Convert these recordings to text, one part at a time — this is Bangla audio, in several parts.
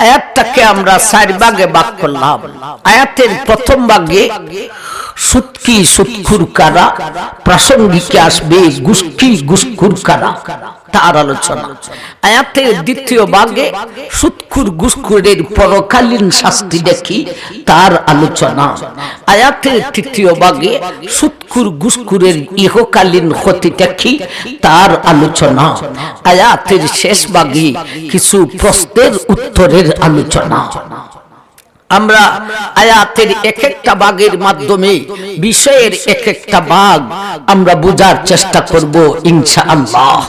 আয়াতটাকে আমরা 4 ভাগে ভাগ করলাম। আয়াতের প্রথম ভাগে সুৎকি সুৎখুর কারা, প্রাসঙ্গিকে আসবে গুষ্টি গুসখুর কারা, তার আলোচনা। আয়াতের দ্বিতীয় ভাগে সুৎখুর গুসখুরের পরকালীন শাস্তি দেখি, তার আলোচনা। আয়াতের তৃতীয় ভাগে সুৎখুর গুসখুরের ইহকালীন ক্ষতি দেখি, তার আলোচনা। আয়াতের শেষ ভাগে কিছু প্রশ্নের উত্তরের আলোচনা। আমরা আয়াতের এক একটা ভাগের মাধ্যমে বিষয়ের এক একটা ভাগ আমরা বোঝার চেষ্টা করব ইনশাআল্লাহ।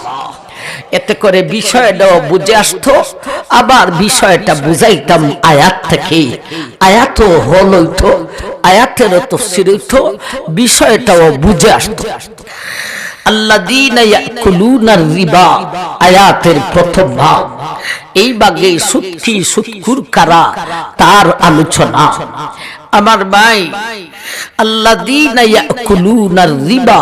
এতে করে বিষয়টাও বুঝে আসতো, আবার বিষয়টা বুঝাইতাম আয়াত থেকে। আয়াতও হইতো, আয়াতেরও তাফসীর হইতো, বিষয়টাও বুঝে আসতো। আল্লাযীনা ইয়াকুলুনার রিবা আয়াতের প্রথম ভাগ। এই ভাগে সুৎকি সুৎখুর কারা, তার আলোচনা। আমার ভাই, আল্লাযীনা ইয়াকুলুনার রিবা,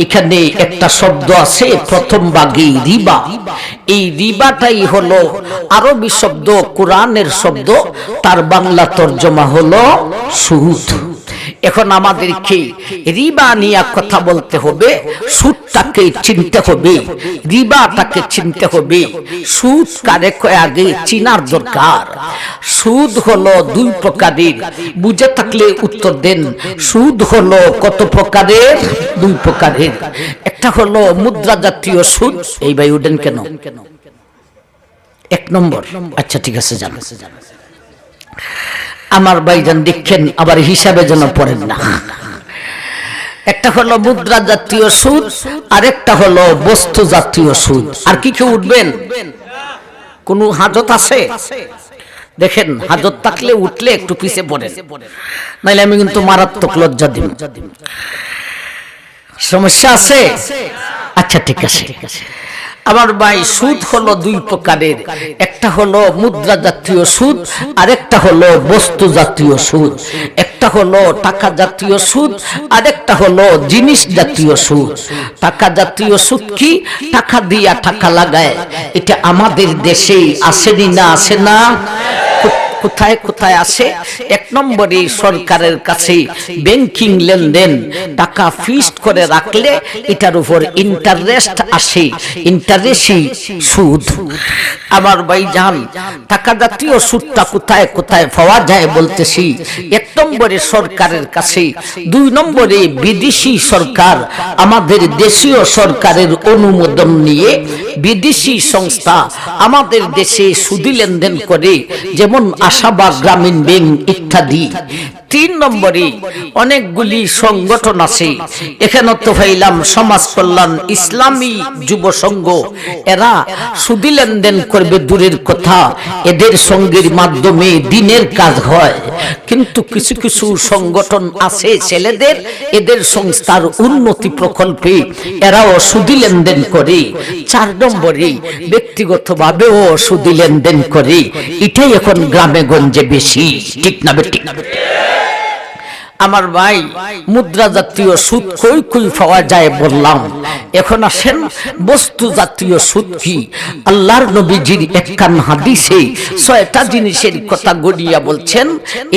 এখানে একটা শব্দ আছে প্রথম ভাগে রিবা। এই রিবাটাই হলো আরবি শব্দ, কোরআনের শব্দ, তার বাংলা তরজমা হলো সুদ। এখন আমাদেরকে রিবা নিয়ে কথা বলতে হবে, সুদটাকে চিনতে হবে, রিবাটাকে চিনতে হবে। সুদ কারে কয় আগে চিনার দরকার। সুদ হলো 2 প্রকারের, বুঝে থাকলে উত্তর দেন। সুদ হলো কত প্রকারের? 2 প্রকারের। একটা হলো মুদ্রা জাতীয় সুদ। এই ভাই উঠেন কেন? 1 নম্বর। আচ্ছা ঠিক আছে, জানো আমার ভাইজান দেখেন, আবার হিসাবে যেন পড়েন না। একটা হলো মুদ্রা জাতীয় সুদ, আরেকটা হলো বস্তু জাতীয় সুদ। আর কি কেউ উঠবেন? কোন হাজত আছে? দেখেন, হাজত থাকলে উঠলে একটু পিছে পড়েন, নাইলে আমি কিন্তু মারাত্মক লজ্জা দিব। সমস্যা আছে? আচ্ছা ঠিক আছে। আমার ভাই, সুদ হলো 2 প্রকারের। একটা হলো মুদ্রা জাতীয় সুদ, আরেকটা হলো বস্তু জাতীয় সুদ। একটা হলো টাকা জাতীয় সুদ, আরেকটা হলো জিনিস জাতীয় সুদ। টাকা জাতীয় সুদ কি? টাকা দিয়া টাকা লাগায়। এটা আমাদের দেশে আসেনি না? আসে না? কোথায় কোথায় আসে? 1 নম্বরে সরকারের কাছে ব্যাংকিং লেনদেন, টাকা ফিক্সড করে রাখলে এটার উপর ইন্টারেস্ট আসে, ইন্টারেস্টই সুদ। আমার ভাইজান, টাকা জাতীয় সুদটা কোথায় কোথায় পাওয়া যায় বলতেছি। 1 নম্বরে সরকারের কাছে, 2 নম্বরে বিদেশি সরকার, আমাদের দেশীয় সরকারের অনুমোদন নিয়ে বিদেশি সংস্থা আমাদের দেশে সুদি লেনদেন করে, যেমন আশাবাগ গ্রামীণ ব্যাংক ইত্যাদি। 3 নম্বরে অনেকগুলি সংগঠন আছে। এখানে তো পাইলাম সমাজ কল্যাণ ইসলামী যুব সংঘ, এরা সুদি লেনদেন করবে দূরের কথা, এদের সঙ্গের মাধ্যমে দিনের কাজ হয়। কিন্তু কিছু কিছু সংগঠন আছে ছেলেদের, এদের সংস্থার উন্নতি প্রকল্পে এরাও সুদি লেনদেন করে। 4 নম্বরে ব্যক্তিগতভাবেও সুদি লেনদেন করে। এটাই এখন গ্রামে গঞ্জে বেশি, ঠিক না বেঠিক? আমার ভাই, মুদ্রা জাতীয় সুদ কই কই পাওয়া যায় বললাম। এখন আসেন বস্তু জাতীয় সুদ কি। আল্লাহর নবীজির একখান হাদিসে 6টা জিনিসের কথা গড়িয়া বলছেন।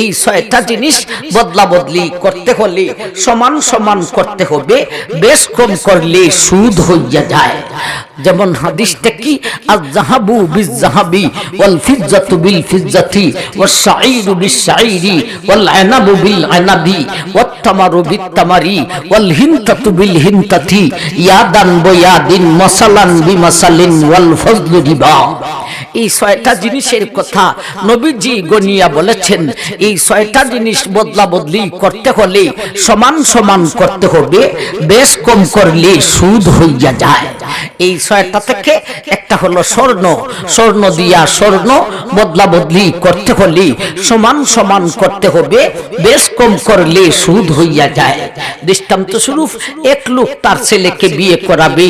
এই 6টা জিনিস বদলা বদলি করতে হলে সমান সমান করতে হবে, বেশ কম করলে সুদ হইয়া যায়। যেমন হাদিসটা কি? আয-যাহাবু বিয-যাহাবি ওয়াল ফিজ্জাতু বিল ফিজ্জাতি ওয়াস শাঈরু বিশ শাঈরি ওয়াল আনাবু বিল আনাবি ওয়াত তামারু বিত তামারি ওয়াল হিনতাতু বিল হিনতাতি ইয়াদান বিয়াদিন মাসালান বিমাসালিন ওয়াল ফজলু রিবা। এই 6টা জিনিসের কথা নবীজি গনিয়া বলেছেন। এই 6টা জিনিস বদলা বদলি করতে হলে সমান সমান করতে হবে, বেশ কম করলে সুদ হইয়া যায়। এই 6টা থেকে একটা হলো স্বর্ণ। স্বর্ণ দিয়া স্বর্ণ বদলা বদলি করতে হলে সমান সমান করতে হবে, বেশ কম করলে সুদ হইয়া যায়। দৃষ্টান্ত স্বরূপ, 1 লোক তার ছেলেকে বিয়ে করাবে,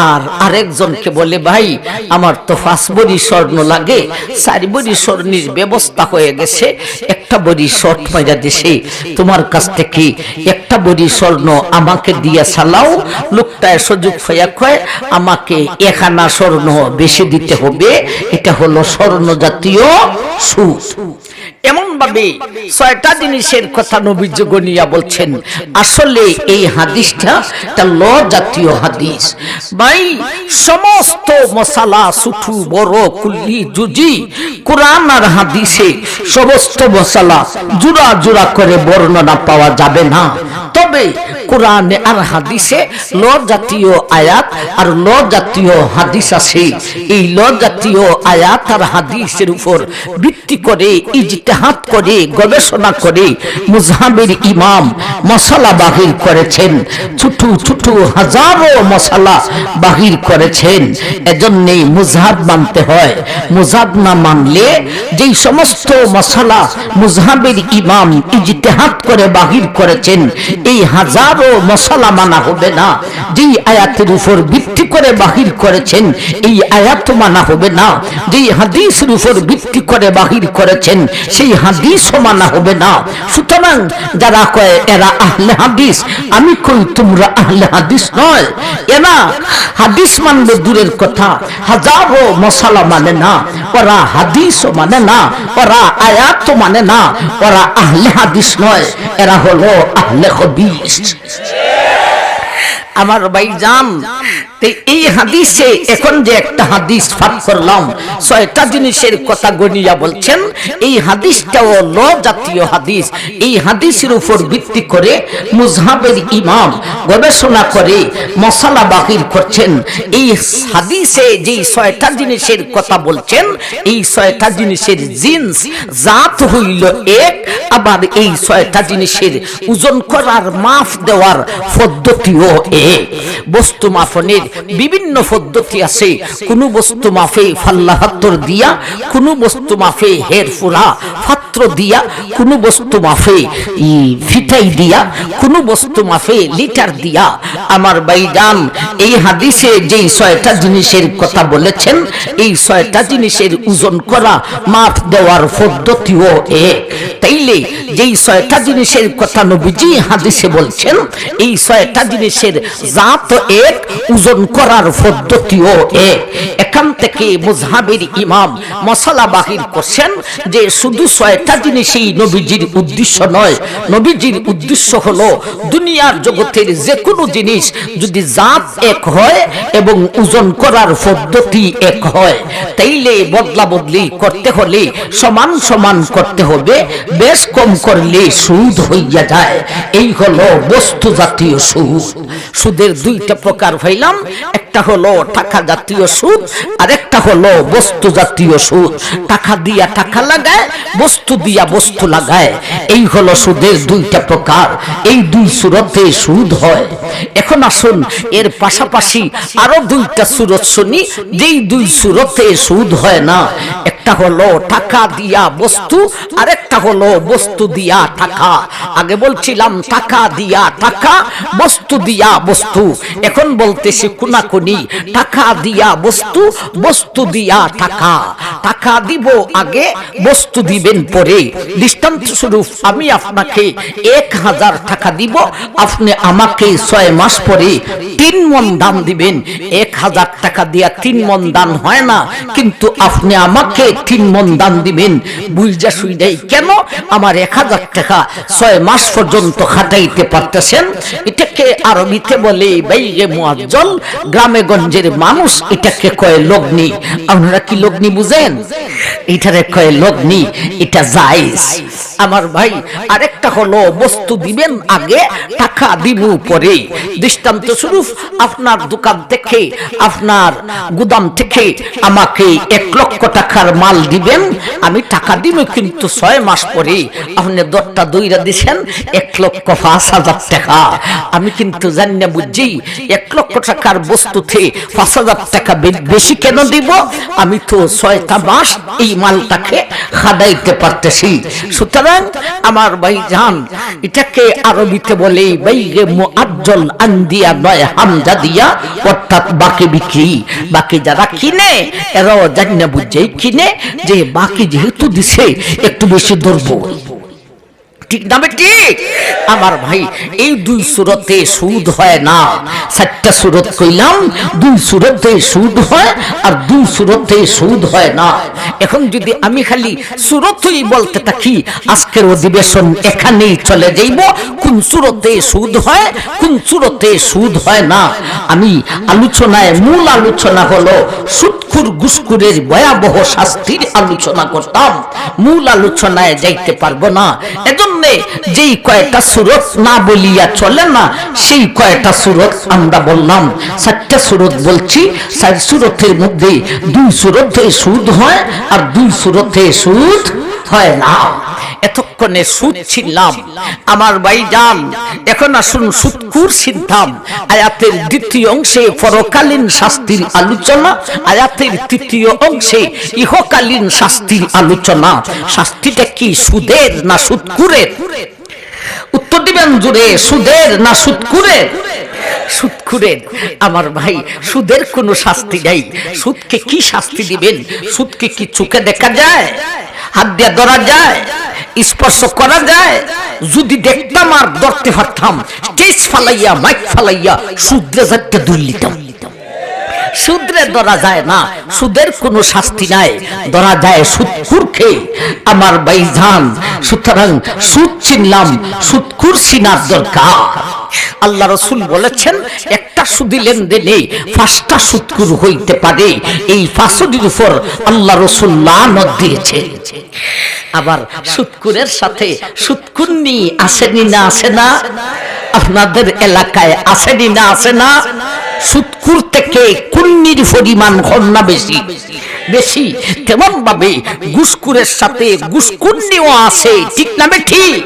আর আরেকজনকে বলে, ভাই আমার তো 5 ভরি স্বর্ণ লাগে, 4 ভরি স্বর্ণের ব্যবস্থা হয়ে গেছে, 1টা ভরি শর্ট মাইরা দিছে, তোমার কাছ থেকে 1টা ভরি স্বর্ণ আমাকে দিয়া চালাও। লোকটায় সুযোগ হইয়া কয়, আমাকে 1 আনা স্বর্ণ বেশি দিতে হবে। এটা হলো স্বর্ণ জাতীয় সুদ। এমন ভাবে 6টা জিনিসের কথা নবীজি গনিয়া বলছেন। আসলে এই হাদিসটা একটা ল জাতীয় হাদিস। ভাই সমস্ত মশালা ছোট বড় কুল্লি জুজি কোরআন আর হাদিসে সমস্ত মশালা জোড়া জোড়া করে বর্ণনা পাওয়া যাবে না। তবে কোরআনে আর হাদিসে ল জাতীয় আয়াত আর ল জাতীয় হাদিস আছে। এই ল জাতীয় আয়াত আর হাদিসের উপর ভিত্তি করে ইজতিহাদ করে গবেষণা করে মুজহাবের ইমাম মশালা বাহির করেছেন। ছোট ছোট হাজারো মশালা বাহির করেছেন। এজন্যই মুজহাব মানতে হয়। মুজহাব না মানলে যেই সমস্ত মশালা মুজহাবের ইমাম ইজতিহাদ করে বাহির করেছেন এই হাজারো মশালা মানা হবে না। যেই আয়াতের উপর ভিত্তি করে বাহির করেছেন এই আয়াত মানা হবে না। যেই হাদিসের উপর ভিত্তি করে বাহির করেছেন সেই হাদিসও মানা হবে না। সুতরাং যারা কয় এরা আহলে হাদিস, আমি কই তোমরা আহলে হাদিস নয়। এরা হাদিস মানবে দূরের কথা, হাজারো মশালা মানে না। ওরা হাদিসও মানে না, ওরা আয়াতও মানে না। ওরা আহলে হাদিস নয়, এরা হলো আহলে হাদিস। আমার ভাইজান, এই হাদিসে এখন যে একটা হাদিস পাঠ করলাম 6টা জিনিসের কথা গনিয়া বলছেন। এই হাদিসটাও ল জাতীয় হাদিস। এই হাদিসের উপর ভিত্তি করে মুজহাবের ইমাম গবেষণা করে মশালা বাহির করছেন। এই হাদিসে যে 6টা জিনিসের কথা বলছেন এই 6টা জিনিসের জিন্স জাত হইল এক। আবার এই 6টা জিনিসের ওজন করার মাপ দেওয়ার পদ্ধতিও এক। বস্তু মাপনের বিভিন্ন পদ্ধতি আছে। কোন বস্তু মাপে ফাল্লা হাতর দিয়া, কোন বস্তু মাপে হেরফুরা পাত্র দিয়া, কোন বস্তু মাপে ফিটাই দিয়া, কোন বস্তু মাপে লিটার দিয়া। আমার ভাইজান, এই হাদিসে যেই 6টা জিনিসের কথা বলেছেন এই 6টা জিনিসের ওজন করা মাপ দেওয়ার পদ্ধতিও এক। তাইলে যেই 6টা জিনিসের কথা নবীজি হাদিসে বলছেন এই 6টা জিনিসের জাত এক, ওজন করার পদ্ধতিও এক। এখান থেকে মুজহাবের ইমাম মশালা বাহির করছেন যে শুধু 6টা জিনিসই নবীজির উদ্দেশ্য নয়। নবীজির উদ্দেশ্য হলো দুনিয়ার জগতের যে কোনো জিনিস যদি জাত এক হয় এবং ওজন করার পদ্ধতি এক হয় তাইলে বদলা বদলি করতে হলে সমান সমান করতে হবে। বেশ কম করলে সুদ হইয়া যায়। এই হলো বস্তু জাতীয় সুদ। সুদের 2টা প্রকার হইলাম, একটা হলো টাকা জাতীয় সুদ আর একটা হলো বস্তু জাতীয় সুদ। টাকা দিয়া টাকা লাগায়, বস্তু দিয়া বস্তু লাগায়। এই হলো সুদের 2টা প্রকার। এই 2 সূরতে সুদ হয়। এখন আসুন এর পাশাপাশি আরো 2টা সূরত শুনি যেই 2 সূরতে সুদ হয় না। একটা হলো টাকা দিয়া বস্তু আর একটা হলো বস্তু দিয়া টাকা। আগে বলছিলাম টাকা দিয়া টাকা, বস্তু দিয়া বস্তু। এখন বলতেছি কোনাকুনি টাকা দিয়া বস্তু, বস্তু দিয়া টাকা। টাকা দিব আগে, বস্তু দিবেন পরে। দৃষ্টান্ত স্বরূপ আমি আপনাকে 1000 টাকা দিব, আপনি আমাকে 6 মাস পরে 3 মণ দান দিবেন। 1000 টাকা দিয়া 3 মণ দান হয় না, কিন্তু আপনি আমাকে 3 মণ দান দিবেন। বুঝা শুইনাই কেন আমার 1000 টাকা 6 মাস পর্যন্ত খাটাইতে পারতেছেন। এটাকে আরবিতে বলে বাইয়ে মুআজ্জল। গ্রামে গঞ্জের মানুষ এটাকে কয় লগ্নি। আপনারা কি লগ্নি বুঝেন? এটারে কয় লগ্নি। এটা জায়েজ। আমার ভাই, আরেকটা হলো বস্তু দিবেন আগে, টাকা দিব পরে। দৃষ্টান্ত স্বরূপ আপনার দোকান থেকে, আপনার গুদাম থেকে আমাকে 1 লক্ষ টাকার মাল দিবেন, আমি টাকা দিব কিন্তু 6 মাস পরে। আপনি দরটা দইরা দিছেন 1,05,000 টাকা। আমি কিন্তু জানি না বুঝছি 1 লক্ষ টাকার বস্তুতে 5,000 টাকা বেশি কেন দিব? আমি তো 6টা মাস এই মালটাকে খাদাইতে পারতেছি। সুতরাং আমার ভাইজান, এটাকে আরবিতে বলে বাইয়ে মুআজ্জল আনদিয়া নয় হামজা দিয়া, অর্থাৎ বাকি বিক্রি। বাকি যারা কিনে এরাও জানি না বুঝছেই কিনে যে বাকি যেহেতু দিছে একটু বেশি ধরবো। ঠিক না ঠিক? আমার ভাই, এই দুই সূরতে সুদ হয় না। 4টা সূরত কইলাম, দুই সূরতে সুদ হয় আর দুই সূরতে সুদ হয় না। এখন যদি আমি খালি সূরতই বলতে থাকি, আজকের অধিবেশন এখানেই চলে যাইব। কোন সূরতে সুদ হয়, কোন সূরতে সুদ হয় না, আমি আলোচনায় মূল আলোচনা হলো সুদখোর ঘুষখোরের ভয়াবহ শাস্তির আলোচনা করতাম। মূল আলোচনায় যাইতে পারবো না, এজন্য যেই কয়টা সূরত না বলিয়া চলে না, সেই কয়টা সূরত আমরা বললাম। 4টা সূরত বলছি, 4 সূরতের মধ্যে 2 সূরতে সুদ হয় আর 2 সূরতে সুদ হয় না। এতক্ষণে সুদ ছিলাম আমার ভাইজান, এখন আসুন সুদখোর ছিলাম। আয়াতের দ্বিতীয় অংশে পরকালীন শাস্তির আলোচনা, আয়াতের তৃতীয় অংশে ইহকালীন শাস্তির আলোচনা। শাস্তিটা কি সুদের না সুদখোরের? উত্তর দিবেন জুড়ে, সুদের না সুদখোরের? সুদখোরের। আমার ভাই, সুদের কোনো শাস্তি নাই। সুদকে কি শাস্তি দিবেন? সুদকে কি চোখে দেখা যায়, হাত দিয়ে ধরা যায়, স্পর্শ করা যায়? যদি দেখতাম আর ধরতে পারতাম, স্টেজ ফালাইয়া মাইক ফালাইয়া সুদরে যাতে দুর্লিতাম। সুদরে ধরা যায় না, সুদের কোনো শাস্তি নাই, ধরা যায় সুদখোরকে। আমার ভাইজান, সুতরাং সুদ চিনলাম, সুদখোর চিনার দরকার। আল্লাহ রাসূল বলেছেন, একটা সুদি লেনদেনে 5টা সুদখোর হইতে পারে। এই 5টির উপর আল্লাহ রাসূল লানত দিয়েছে। আবার সুদখোরের সাথে সুদকুন্নি আসেনি না আসে না? আপনাদের এলাকায় আসেনি না আসে না? সুদখোর থেকে কুন্নির পরিমাণ কম না বেশি? বেশি। তেমন ভাবে ঘুষখোরের সাথে ঘুষকুন্নিও আছে, ঠিক না ঠিক?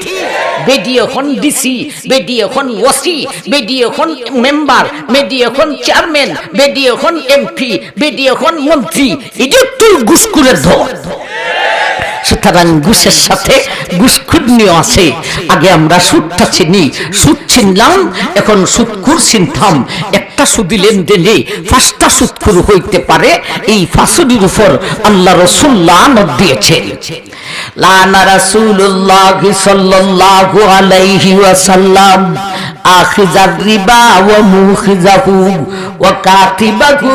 বেডি এখন ডিসি, বেডি এখন ওসি, বেডি এখন মেম্বার, বেডি এখন চেয়ারম্যান, বেডি এখন এমপি, বেডি এখন মন্ত্রী। এটা তো ঘুষখোরের ধর। সুতরাং ঘুষের সাথে ঘুষখোরনিও আছে। আগে আমরা সুদটা চিনি, সুদ চিনলাম, এখন সুদখোর চিনতাম। একটা সুদি লেনদেনে 5টা সুদখোর হইতে পারে। এই 5টির উপর আল্লাহ রাসূল লানত দিয়েছেন। লানা রাসূলুল্লাহ সাল্লাল্লাহু আলাইহি ওয়াসাল্লাম আখিযার রিবা ওয়া মুখিযাহু ওয়া কাতিবাহু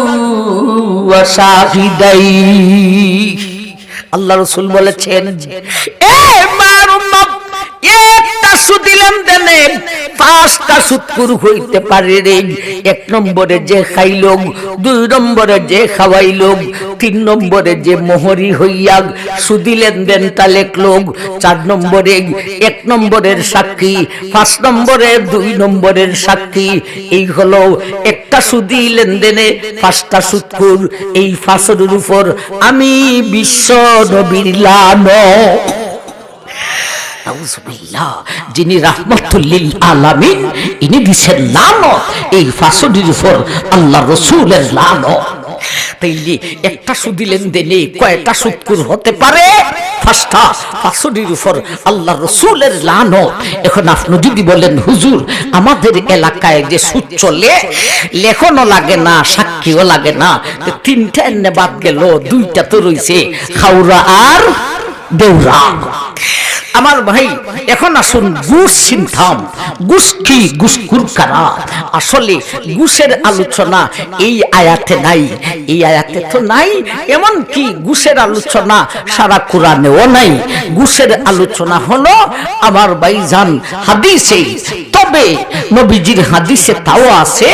ওয়া শাহিদাই। আল্লাহ রাসূল বলেছেন, একটা সুদি লেনদেনে 5টা সুদখোর হইতে পারে রে। 1 নম্বরে যে খাইল, 2 নম্বরে যে খাওয়াইল, 3 নম্বরে যে মোহরি হইয়া সুদি লেনদেনটা লেখল, 4 নম্বরে 1 নম্বরের সাক্ষী, 5 নম্বরে 2 নম্বরের সাক্ষী। এই হলো একটা সুদি লেনদেনে 5টা সুদখোর। এই 5টির উপর আমি বিশ্ব নবীর লানত। যিনি রাহমাতুল লিল আলামিন, ইনি দিছেন লানত। এই 5টির উপর আল্লাহ রাসূলের লানত। তাইলে একটা সুদি লেনদেনে কয়টা সুদখোর হতে পারে? 5টা। 5টির উপর আল্লাহ রাসূলের লানত। এখন আপনি যদি বলেন, হুজুর আমাদের এলাকায় যে সুদ চলে, লেখনও লাগে না, সাক্ষীও লাগে না, 3টা এনে বাদ গেল, 2টা তো রইছে, খাউরা আর দেউরা। আমার ভাই, এখন আসুন ঘুষ চিনতাম। ঘুষ কি, ঘুষখোর কারা? আসলে ঘুষের আলোচনা এই আয়াতে নাই, এই আয়াতে তো নাই। এমন কি ঘুষের আলোচনা সারা কোরআনেও নাই। ঘুষের আলোচনা হলো আমার ভাইজান হাদিসে। তবে নবীজির হাদিসে তাও আছে,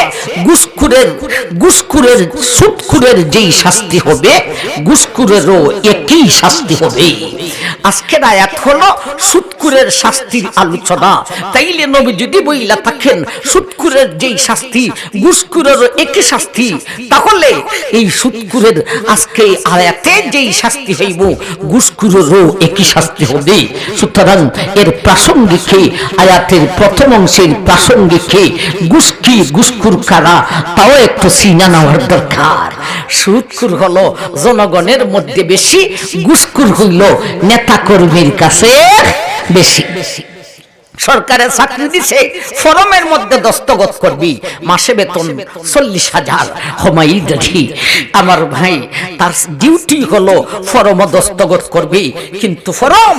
ঘুষখোরের সুদখোরের যেই শাস্তি হবে, ঘুষখোরেরও একই শাস্তি হবে। আজকের আয়াত হলো সুদখোরের শাস্তির আলোচনা। তাইলে নবী যদি বইলা থাকেন সুদখোরের যেই শাস্তি, ঘুষখোরেরও একই শাস্তি, তাহলে এই সুদখোরের আজকে আয়াতে যেই শাস্তি হইব, ঘুষখোরেরও একই শাস্তি হবে। সুতরাং এর প্রাসঙ্গিকে, আয়াতের প্রথম অংশের প্রাসঙ্গিকে ঘুষ কি, ঘুষখোর কারা, তাও একটু চিনা নেওয়ার দরকার। সুদখোর হলো জনগণের মধ্যে বেশি, ঘুষখোর হইল নেতা কর্মীর কাছে বেশি। সরকারের চাকরি দিছে, ফরমের মধ্যে দস্তখত করবি, মাসে বেতন 40,000। হুমায়ুন আমার ভাই, তার ডিউটি হলো ফরম দস্তখত করবি, কিন্তু ফরম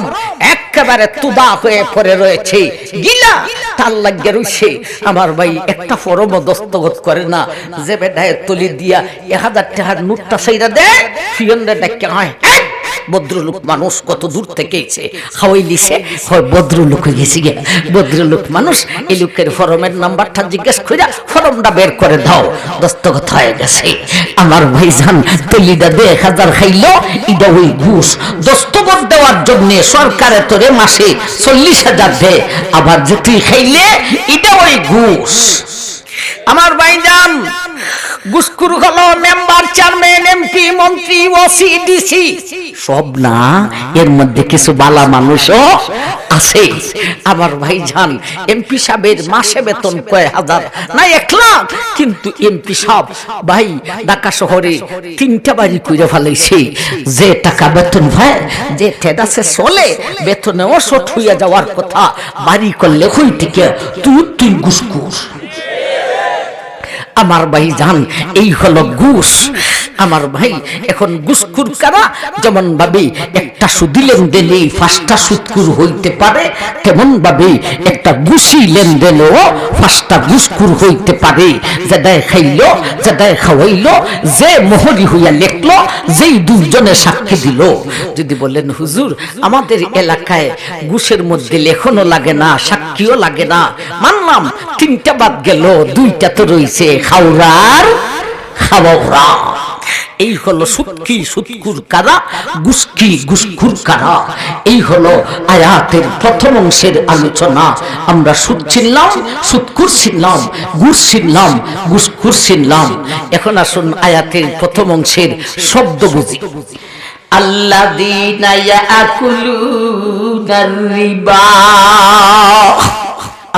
একেবারে তুদা হয়ে পড়ে রয়েছে, গিলা তার লাগিয়ে রয়েছে। আমার ভাই একটা ফরম দস্তখত করে না, যে বেটায় তলি দিয়া 1000 টাকার নোটটা সেইটা দেয়, ফিয়নরে ডাকে হয় ভদ্রলোক মানুষ কত দূর থেকে এসে খাওয়াই দিছে, হয় ভদ্রলোক হয়ে গেছি গে, ভদ্রলোক মানুষ। এই লোকের ফরমের নাম্বারটা জিজ্ঞেস করে ফরমটা বের করে দাও, দস্তখত হয়ে গেছে। আমার ভাইজান তলিটা 1000 খাইলো, এটা ওই ঘুষ। দস্তখত দেওয়ার জন্য সরকারে তোরে মাসে 40,000 দেয়, আবার যে তুই খাইলে এটা ওই ঘুষ। আমার ভাইজান ঘুষখোর হলো মেম্বার, চেয়ারম্যান, এমপি, মন্ত্রী, ওসি, ডিসি সব না, এর মধ্যে কিছু বালা মানুষও আছে। আমার ভাইজান এমপি সাহেবের মাসে বেতন কয় হাজার না 1 লাখ, কিন্তু এমপি সাহেব ভাই ঢাকা শহরে 3টা বাড়ি কইরা ফেলাইছে। যে টাকা বেতন হয়, যে ঠেদাসে চলে, বেতনেও শট হইয়া যাওয়ার কথা, বাড়ি করলে হই থেকে তুই ঘুষখোর। আমার ভাই জান, এই হলো ঘুষ। আমার ভাই এখন ঘুষখোর কারা, যেমন ভাবে একটা সুদি লেনদেনে 5টা সুদখোর হইতে পারে, তেমন ভাবে একটা ঘুষি লেনদেনেও 5টা ঘুষখোর হইতে পারে। যেটাই খাইলো, যেটাই খাওয়াইলো, যে মোহরি হইয়া লেখলো, যেই দুজনে সাক্ষী দিল। যদি বলেন হুজুর আমাদের এলাকায় ঘুষের মধ্যে লেখনও লাগে না, সাক্ষীও লাগে না, মানলাম 3টা বাদ গেল, 2টা তো রয়েছে, খাওয়ার খাওয়া। এই হলো সুদকি সুদখোর কারা, ঘুষকি ঘুষখোর কারা। এই হলো আয়াতের প্রথম অংশের আলোচনা। আমরা সুদ চিনলাম, সুদখোর চিনলাম, ঘুষ চিনলাম, ঘুষখোর চিনলাম। এখন আসুন আয়াতের প্রথম অংশের শব্দ বুঝি। আল্লাযীনা ইয়াকুলুনার রিবা,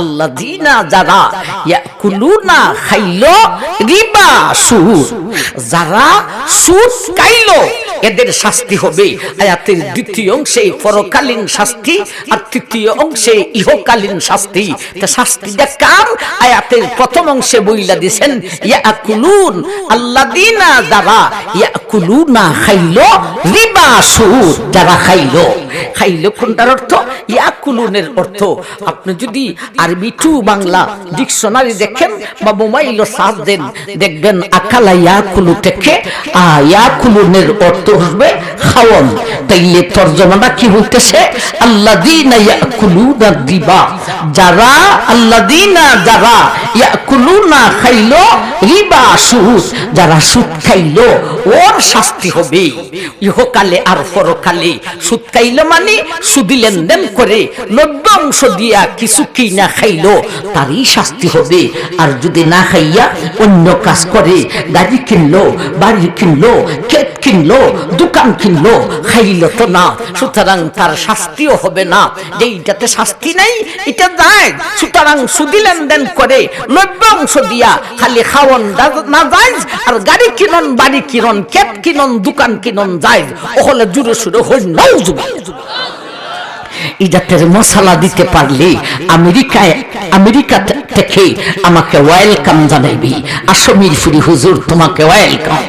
আল্লাযীনা যারা ইয়াকুলুনা খাইলো রিবা সুদ, যারা সুদ খাইলো এদের শাস্তি হবে। আয়াতের দ্বিতীয় অংশে পরকালীন শাস্তি, আর তৃতীয় অংশে ইহকালীন শাস্তি। তা শাস্তিটা কার? আয়াতের প্রথম অংশে বইলা দিবেন ইয়াকুলুন, আল্লাযীনা যারা ইয়াকুলুনা খাইলো রিবা সুদ, যারা খাইলো। খাইলো কোনটার অর্থ? ইয়াকুলুনের অর্থ আপনি যদি আরবি টু বাংলা ডিকশনারি দেখেন বা মোবাইলও সার্চ দেন, দেখবেন আকালা ইয়াকুলু থেকে ইয়াকুলুনের অর্থ হবে খাওয়ান। তাইলে তরজমাটা কি হইতেছে? আল্লাযীনা ইয়াকুলুনা রিবা, যারা আল্লাযীনা যারা ইয়াকুলুনা খাইলো রিবা সুদ, যারা সুদ খাইলো ওর শাস্তি হবে ইহকালে আর পরকালে। সুদ খাইলো মানে সুদি লেনদেন করে 90 অংশ দিয়া কিছু কিনা খাইলো, তারই শাস্তি হবে। আর যদি না খাইয়া অন্য কাজ করে, গাড়ি কিনলো, বাড়ি কিনলো, ক্ষেত কিনলো, দোকান কিনলো, খাইলো তো না, সুতরাং তার শাস্তিও হবে না। যেইটাতে শাস্তি নাই এটা যায়। সুতরাং সুদি লেনদেন করে 90 অংশ দিয়া খালি খাওয়ান না যায়, আর গাড়ি কিনন, বাড়ি কিনন, ক্ষেত কিনন, দোকান কিনন যায়, ওহলে জুড়ে সুরে হই নাউজুবিল্লাহ। এই জাতের মশলা দিতে পারলে আমেরিকা থেকে আমাকে ওয়েলকাম জানাইবি। আসো মিরপুরি হুজুর, তোমাকে ওয়েলকাম।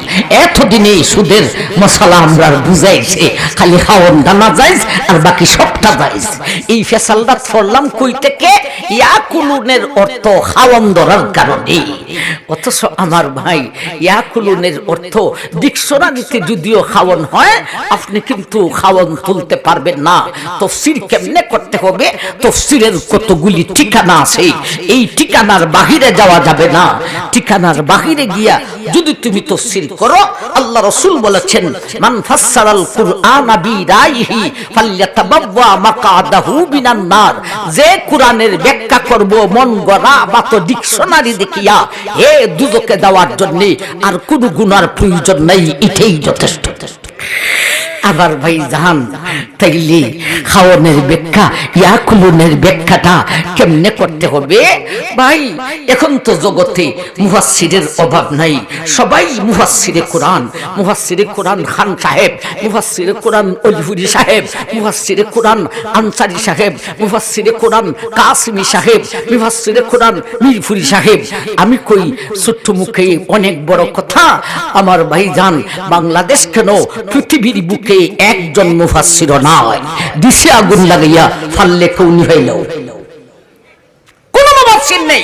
এতদিনে সুদের মশলা আমরা বুঝাইছে, খালি খাওয়ান দানা যাইজ আর বাকি সবটা যাইজ। এই ফেসালটা ফরলাম কই থেকে? ইয়াকুলুনের অর্থ খাওয়ান ধরার কারণে। অথচ আমার ভাই ইয়াকুলুনের অর্থ ডিকশনারিতে যদিও খাওয়ান হয়, আপনি কিন্তু খাওয়ান তুলতে পারবেন না। তাফসীর কেমনে করতে হবে? তাফসীরের কতগুলি ঠিকানা আছে, এই ঠিকানার বাহিরে যাওয়া যাবে না। ঠিকানার বাহিরে গিয়া যদি তুমি তাফসীর করো, আল্লাহ রাসূল বলেছেন মান ফাসসারাল কুরআনা বিরাইহি ফালইয়াতাবাওয়া মাকআদাহু মিনান নার, যে কোরআনের ব্যাখ্যা করব মন গড়া বা তো ডিকশনারি দেখিয়া, হে দুজকে যাওয়ার জন্য আর কোনো গুনার প্রয়োজন নাই, এটাই যথেষ্ট। আবার ভাই জান তাইলে খাওয়ানোর ব্যাখ্যা ইয়াকুলুনের ব্যাখ্যাটা কেমনে করতে হবে ভাই? এখন তো জগতে মুফাসসিরের অভাব নাই, সবাই মুফাসসিরে কোরআন, মুফাসসিরে কোরআন খান সাহেব, মুফাসসিরে কোরআন অলিপুরি সাহেব, মুফাসসিরে কোরআন আনসারি সাহেব, মুফাসসিরে কোরআন কাসিমি সাহেব, মুফাসসিরে কোরআন মিরপুরি সাহেব। আমি কই ছোট্ট মুখে অনেক বড় কথা আমার ভাইজান, বাংলাদেশ কেন পৃথিবীর বুকে একজন মুফাসসির নয়, দিশে আগুন লাগাইয়া ফাললে কেউ নিভাইল, কোন মুফাসসির নেই।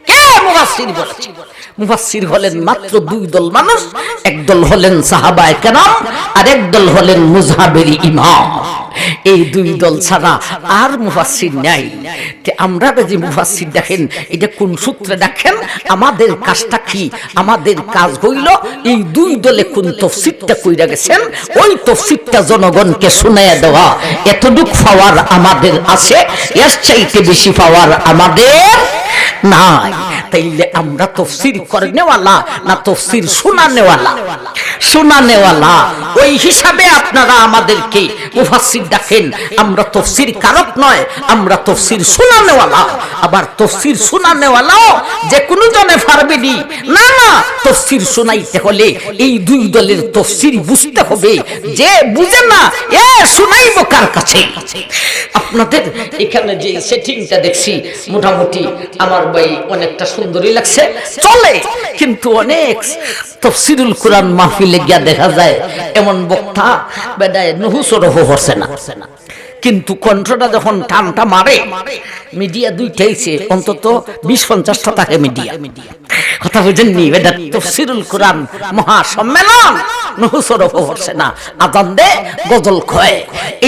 কে মুফাসসির বলেছে? মুফাসসির হলেন মাত্র দুই দল মানুষ, একদল হলেন সাহাবায়ে কেরাম আর একদল হলেন মুজহাবের ইমাম। এই দুই দল ছাড়া আর মুফাসসির নাই। আমরা যে মুফাসসির দেখেন এটা কোন সূত্রে দেখেন? আমাদের কাজটা কি? আমাদের কাজ হইল এই দুই দলে কোন তাফসীরটা কইরা গেছেন ওই তাফসীরটা জনগণকে শুনাইয়া দেওয়া। এতটুক পাওয়ার আমাদের আছে, এর চাইতে বেশি পাওয়ার আমাদের নাই। তাইলে আমরা তাফসীর করনেওয়ালা না তাফসীর শোনানেওয়ালা? শোনানেওয়ালা। ওই হিসাবে আপনারা আমাদেরকে মুফাসসির ডাকেন, আমরা তাফসীর কারক নয়, আমরা তাফসীর শোনানেওয়ালা। আবার তাফসীর শোনানেওয়ালাও যে কোনো জনে পারবেনি না, না, তাফসীর শোনাইতে হলে এই দুই দলের তাফসীর বুঝতে হবে। যে বুঝে না এ শোনাইব কার কাছে? আপনাদের এখানে যে সেটিংটা দেখছি মোটামুটি আমার ভাই অনেকটা সুন্দরই লাগছে, চলে। কিন্তু অনেক তাফসীরুল কোরআন মাহফিলে গিয়া দেখা যায় এমন বক্তা বেদায় নুহুসরহ হচ্ছে না, কিন্তু কণ্ঠটা যখন টানটা মারে মিডিয়া দুইটাইছে অন্তত 20-50টা থাকে মিডিয়া। কথা বুঝেননি? এটা তাফসীরুল কোরআন মহা সম্মেলন, নুহুসরহ হচ্ছে না, আজান দে গজল খয়,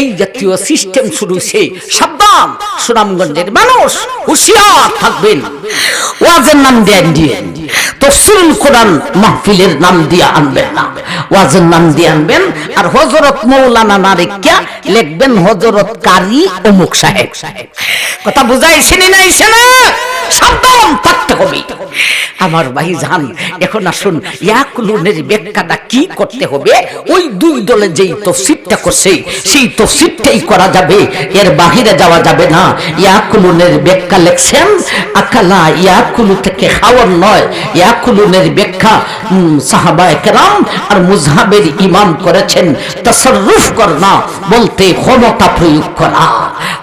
এই জাতীয় সিস্টেম শুরু হয়েছে। সাবধান সুনামগঞ্জের মানুষ, হুঁশিয়ার থাকবেন। ওয়াজের নাম দিয়ে তাফসীরুল কোরআন মাহফিলের নাম দিয়ে আনবেন না, ওয়াজের নাম দিয়ে আনবেন। আর হযরত মাওলানা না রেখা লিখবেন হযরত কারি অমুক সাহেব। কথা বুঝাইছে না? সাবধান থাকতে হবে আমার ভাইজান। এখন আসুন ইয়াকুলুনের ব্যাখ্যাটা কি করতে হবে? ওই দুই দলে যেই তাফসীরটা করছে সেই তাফসীরটাই করা যাবে, এর বাহিরে যাওয়া যাবে না। ইয়াকুলুনের ব্যাখ্যা লেখছেন আকালা, ইয়াকুলু থেকে খাওয়ার নয়। ইয়াকুলুনের ব্যাখ্যা সাহাবায়ে কেরাম আর মুজহাবের ইমাম করেছেন তাসাররুফ করনা, বলতে ক্ষমতা প্রয়োগ করা।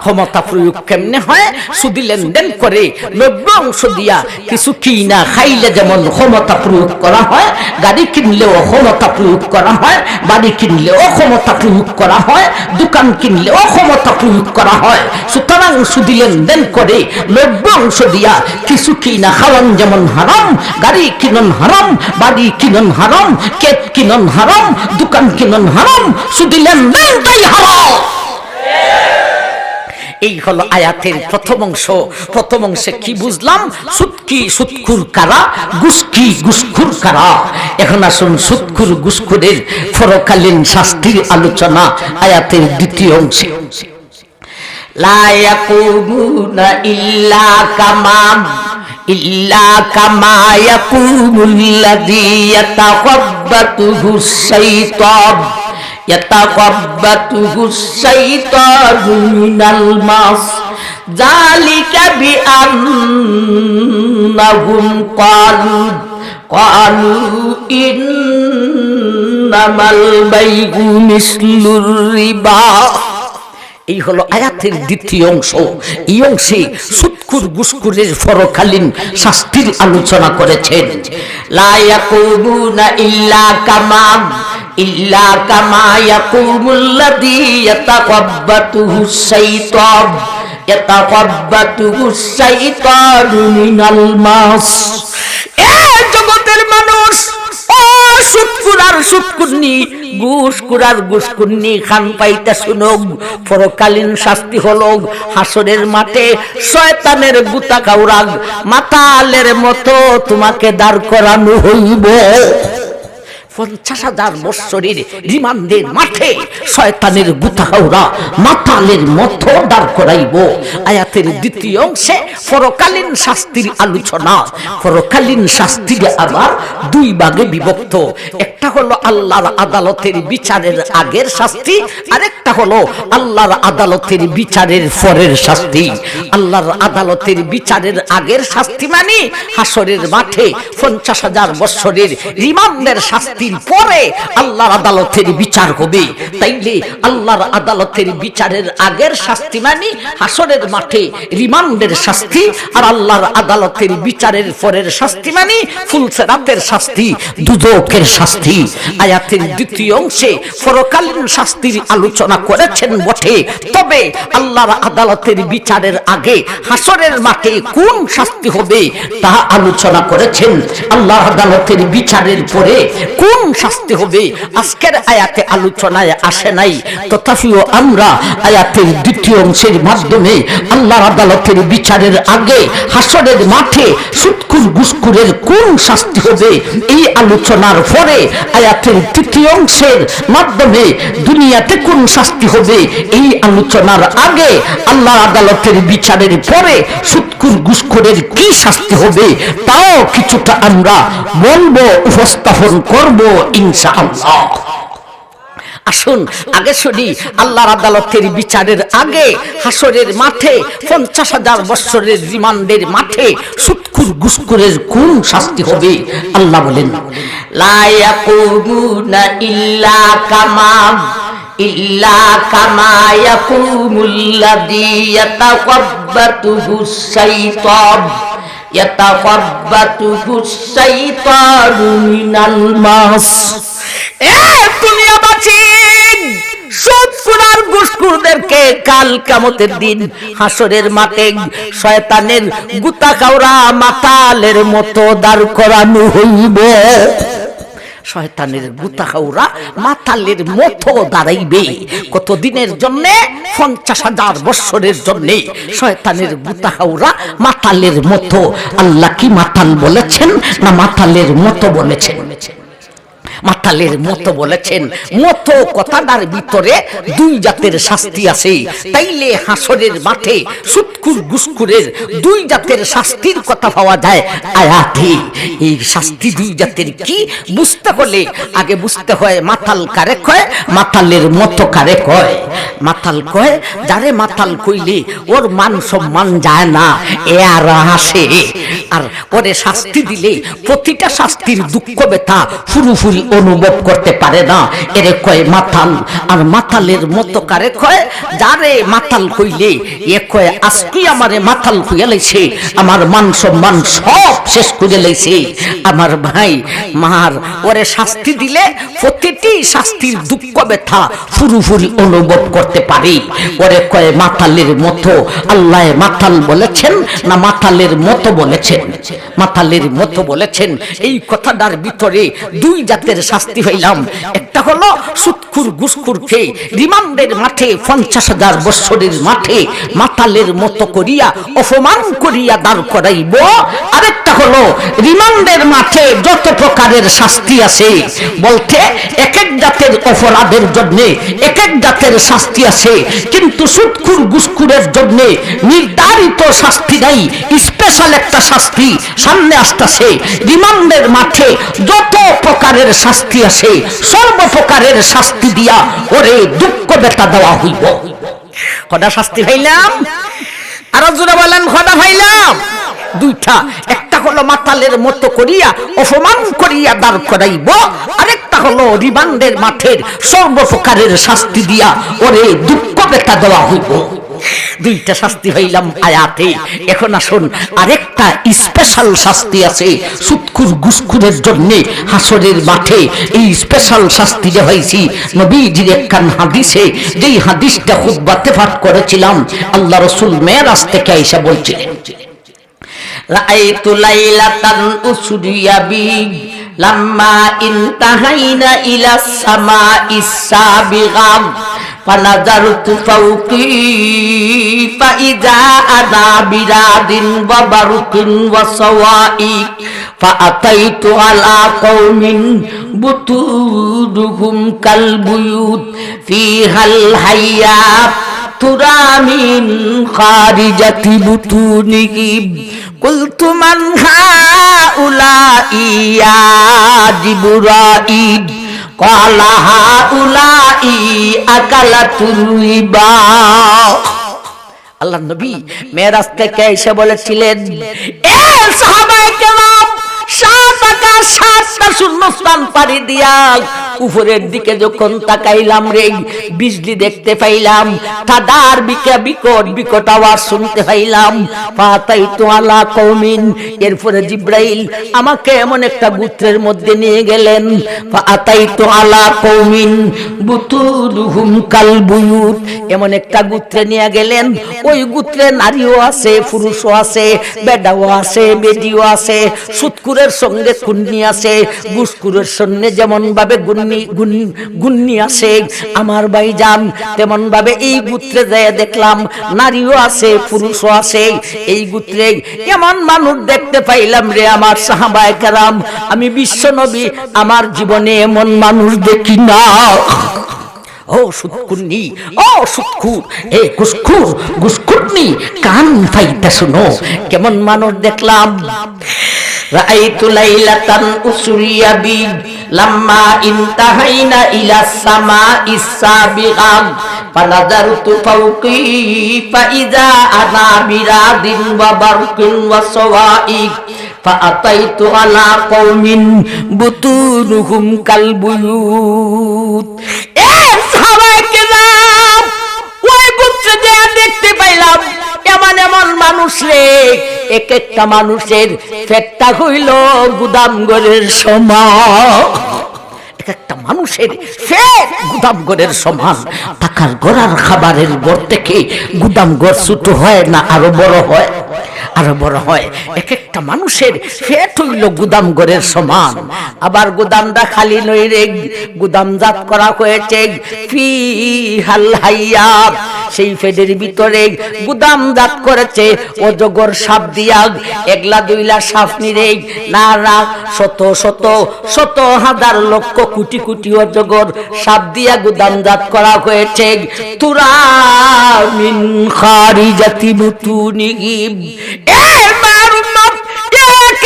ক্ষমতা প্রয়োগ কেমনে হয়? সুদি লেনদেন করে লভ্যাংশ দিয়া কিছু কিনা খাইলে যেমন ক্ষমতা প্রয়োগ করা হয়, গাড়ি কিনলেও ক্ষমতা প্রয়োগ করা হয়, বাড়ি কিনলেও ক্ষমতা প্রয়োগ করা হয়, দোকান কিনলেও ক্ষমতা প্রয়োগ করা হয়। সুতরাং সুদি লেনদেন করে লভ্যাংশ দিয়া কিছু কিনা খাওয়ান যেমন হারাম, গাড়ি কিনন হারাম, বাড়ি কিনন হারাম, ক্ষেত কিনন হারাম, দোকান কিনন হারাম, সুদি লেনদেনটাই হারাম। এই হলো আয়াতের প্রথম অংশ। প্রথম অংশে কি বুঝলাম? সুদকি সুদখুর কারা, গুসকি গুসখুর কারা। এখন আসুন সুদখুর গুসখুরের পরকালীন শাস্তির আলোচনা আয়াতের দ্বিতীয় অংশে। লা ইয়াকুমুনা ইল্লা কামা ইয়াকুমুল্লাযী ইয়াতাখাব্বাতুহুশ শাইতানু মিনাল মাস যালিকা বিআন্নাহুম ক্বালু ইন্নামাল বাইউ মিসলুর রিবা। এই হলো আয়াতের দ্বিতীয় অংশ। এই অংশে সুদখুর গুসখুরের পরকালীন শাস্তির আলোচনা করেছেন। লা ইয়াকুমুনা ইল্লা কামা ইয়াকুমুল্লাযী ইয়াতাখাব্বাতুহুশ শাইতানু মিনাল মাস। জগতের মানুষ, ও সুদখুর আর সুদখুরনি, ঘুষখোর আর ঘুষখুরনি, খান পাইতা শুনুক, পরকালীন শাস্তি হলো হাসরের মাঠে শয়তানের গুতা কাউরাগ মাতালের মতো তোমাকে দাঁড় করানো হইব। 50,000 বৎসরের রিমান্ডের মাঠে শয়তানের গুতাহাওরা মাতালের মতো দাঁড় করাইব। আয়াতের দ্বিতীয় অংশে পরকালীন শাস্তির আলোচনা। পরকালীন শাস্তিকে আবার দুই ভাগে বিভক্ত। একটা হলো আল্লাহর আদালতের বিচারের আগের শাস্তি, আরেকটা হলো আল্লাহর আদালতের বিচারের পরের শাস্তি। আল্লাহর আদালতের বিচারের আগের শাস্তি মানে হাসরের মাঠে 50,000 বৎসরের রিমান্ডের শাস্তির পরে আল্লাহর আদালতের বিচার হবে। তাইলে আল্লাহর আদালতের বিচারের আগের শাস্তি মানে হাসরের মাঠে রিমান্ডের শাস্তি, আর আল্লাহর আদালতের বিচারের পরের শাস্তি মানে ফুলসেরাতের শাস্তি, দুজকের শাস্তি। আয়াতের দ্বিতীয় অংশে পরকালীন শাস্তির আলোচনা করেছেন বটে, তবে আল্লাহর আদালতের বিচারের আগে হাসরের মাঠে কোন শাস্তি হবে তা আলোচনা করেছেন। আল্লাহর আদালতের বিচারের পরে কোন শাস্তি হবে আজকের আয়াতে আলোচনায় আসে নাই। তথাপিও আমরা আয়াতের দ্বিতীয় অংশের মাধ্যমে আল্লাহর আদালতের বিচারের আগে হাসরের মাঠে সুদখোর ঘুষখোরের কোন শাস্তি হবে এই আলোচনার পরে আয়াতের তৃতীয় অংশের মাধ্যমে দুনিয়াতে কোন শাস্তি হবে এই আলোচনার আগে আল্লাহর আদালতের বিচারের পরে সুদখোর ঘুষখোরের কি শাস্তি হবে তাও কিছুটা আমরা বলবো, উপস্থাপন করব ইনশাআল্লাহ। আসুন আগে শুনি আল্লাহর আদালতের বিচারের আগে হাসরের মাঠে 50,000 বৎসরের রিমান্ডের মাঠে সুদখোর ঘুষখোরের কোন শাস্তি হবে। আল্লাহ বলেন, লা ইয়াকুমুনা ইল্লা কামা ইয়াকুমুল্লাযী ইয়াতাকাব্বাতুহুশ শাইতানু মিনাল মাস। কাল কিয়ামতের দিন হাসরের মাঠে শয়তানের গুতাখাওরা মাতালের মতো দাঁড় করানো হইবে। শয়তানের গুতাখাওরা মাতালের মতো দাঁড়াইবে। কতদিনের জন্য? 50,000 বৎসরের জন্য শয়তানের গুতাখাওরা মাতালের মতো। আল্লাহ কি মাতাল বলেছেন না মাতালের মতো বলেছেন? মাতালের মতো বলেছেন। মতো কথাটার ভিতরে দুই জাতের শাস্তি আছে। তাইলে হাসরের মাঠে সুদখোর ঘুষখোরের দুই জাতের শাস্তির কথা পাওয়া যায় আয়াতে। এই শাস্তি দুই জাতের কি বুঝতে হলে আগে বুঝতে হয় মাতাল কারে কয়, মাতালের মতো কারে কয়। মাতাল কয় যারে মাতাল কইলে ওর মান সম্মান যায় না, এ আর হাসে। আর ওরে শাস্তি দিলে প্রতিটা শাস্তির দুঃখ ব্যথা ফুরুফুরি অনুভব করতে পারে না, এরে কয় মাতাল। আর মাতালের মতো কারে কয়? যারে মাতাল কইলে এ কয় আজকে আমারে মাতাল কইয়া লাইছে, আমার মান সম্মান সব শেষ করে লাইছে। আমার ভাই মার ওরে শাস্তি দিলে প্রতিটি শাস্তির দুঃখ ব্যথা ফুরুফুরি অনুভব করতে পারি, ওরে কয় মাতালের মতো। আল্লাহ মাতাল বলেছেন না মাতালের মতো বলেছেন? মাতালের মতো বলেছেন। এই কথাটার ভিতরে দুই জাতের শাস্তি হইলাম। একটা হলো সুদখোর ঘুষখোরকে রিমান্ডের মাঠে 50,000 বৎসরের মাঠে মাতালের মতো করিয়া অপমান করিয়া দাঁড় করাইব। আরেকটা হলো রিমান্ডের মাঠে যত প্রকারের শাস্তি আছে, বলতে এক এক জাতের অপরাধের জন্য এক এক জাতের শাস্তি আছে, কিন্তু সুদখোর ঘুষখোরের জন্য নির্ধারিত শাস্তি নাই, স্পেশাল একটা শাস্তি সামনে আসতেছে। রিমান্ডের মাঠে যত প্রকারের শাস্তি আছে সর্বপ্রকারের শাস্তি দিয়া ওরে দুঃখ ব্যথা দেওয়া হইব। কটা শাস্তি পাইলাম? আরো জোরে বলেন, কটা পাইলাম? দুইটা। একটা হলো মাতালের মতো করিয়া অপমান করিয়া দাঁড় করাইব, আরেকটা হলো রিমান্ডের মাঠের সর্বপ্রকারের শাস্তি দিয়া ওরে দুঃখ ব্যথা দেওয়া হইব। দুইটা শাস্তি হইলাম আয়াতে। এখন আসুন আরেকটা স্পেশাল শাস্তি আছে সুদখোর ঘুষখোরের জন্য হাসরের মাঠে। এই স্পেশাল শাস্তি যে হয়েছি নবীজির একখান হাদিসে, যেই হাদিসটা খুতবাতে পাঠ করেছিলাম, আল্লাহ রাসূল মেরাজ থেকে আয়েশা বলছিলেন, রাআইতু লাইলাতান উসরিয়া বি লাম্মা ইনতাহাইনা ইলা সামাইস সাবিগা ফানাজারতু ফাওকি ফাইজা আনা বিরাদিন ওয়া বারুকিন ওয়া সাওয়াইক ফাআতাইতু আলা কওমিন বুতুরুহুম কালবুয়ুত ফিহাল হাইয়াত তুরামিন খারিজাতি বুতুনিহিম কুলতু মান হাউলাই ইয়া জিবরাইল ক্বালা হাউলাই আকালাতুর রিবা। আল্লাহর নবী মেরাজ থেকে এসে বলেছিলেন, এ সাহাবায়ে কেরাম, সাত আকাশ সাতটা শূন্যস্থান পাড়ি দিয়া উপরের দিকে যখন তাকাইলাম রে, বিজলি দেখতে পাইলাম, তাদার বিকট বিকট আওয়াজ শুনতে পাইলাম। ফাতাইতু আলা কওমিন, এরপরে জিব্রাইল আমাকে এমন একটা গোত্রের মধ্যে নিয়ে গেলেন। ফাতাইতু আলা কওমিন বুতুরুহুম কালবুয়ুত, এমন একটা গোত্রে নিয়ে গেলেন, ওই গোত্রে নারীও আছে, পুরুষও আছে, বেডাও আছে, বেডিও আছে, সুৎকুরের সঙ্গে কুন্নি আছে, গুসকুরের সঙ্গে যেমন ভাবে গুন্নি আছে আমার ভাইজান, তেমন ভাবে এই গোত্রে যায় দেখলাম নারীও আছে, পুরুষও আছে। এই গোত্রে এমন মানুষ দেখতে পাইলাম রে আমার সাহাবায়ে কেরাম, আমি বিশ্ব নবী আমার জীবনে এমন মানুষ দেখি না। ও সুৎকুন্নি, ও সুৎকুর, এ গুসকুর, গুসকুন্নি, কান পাইতা শুনো, কেমন মানুষ দেখলাম। রাআইতু লাইলাতান উসরিয়া বি লাম্মা ইনতাহাইনা ইলা সামাইস সাবিগা ফানাজারতু ফাওকি ফাইজা আনা বিরাদিন ওয়া বারকিন ওয়া সাওয়াইক ফাআতাইতু আলা কওমিন বুতুরুহুম কালবুয়ুত। এ সাহাবায়ে কেরাম, ওই গোত্রে দেখতে পাইলাম এমন এমন মানুষ রে, এক একটা মানুষের পেটটা হইল গুদামঘরের সমান। এক একটা মানুষের পেট গুদামঘরের সমান। টাকার ঘর আর খাবারের ঘর থেকে গুদামঘর ছোট হয় না, আরো বড় হয়, আরো বড় হয়। এক একটা মানুষের পেট হইল গুদামঘরের সমান। আবার গুদামটা খালি নই রে, গুদামজাত করা হয়েছে ফিহাল হাইয়াত, সেই পেটের ভিতরে গুদামজাত করেছে অজগর সাপ দিয়া। একলা দুইলা সাপ নিরে না না, শত শত শত হাজার লক্ষ কোটি কোটি অজগর সাপ দিয়া গুদামজাত করা হয়েছে। তুরা মিন খারিজাতি বুতুনিহিম,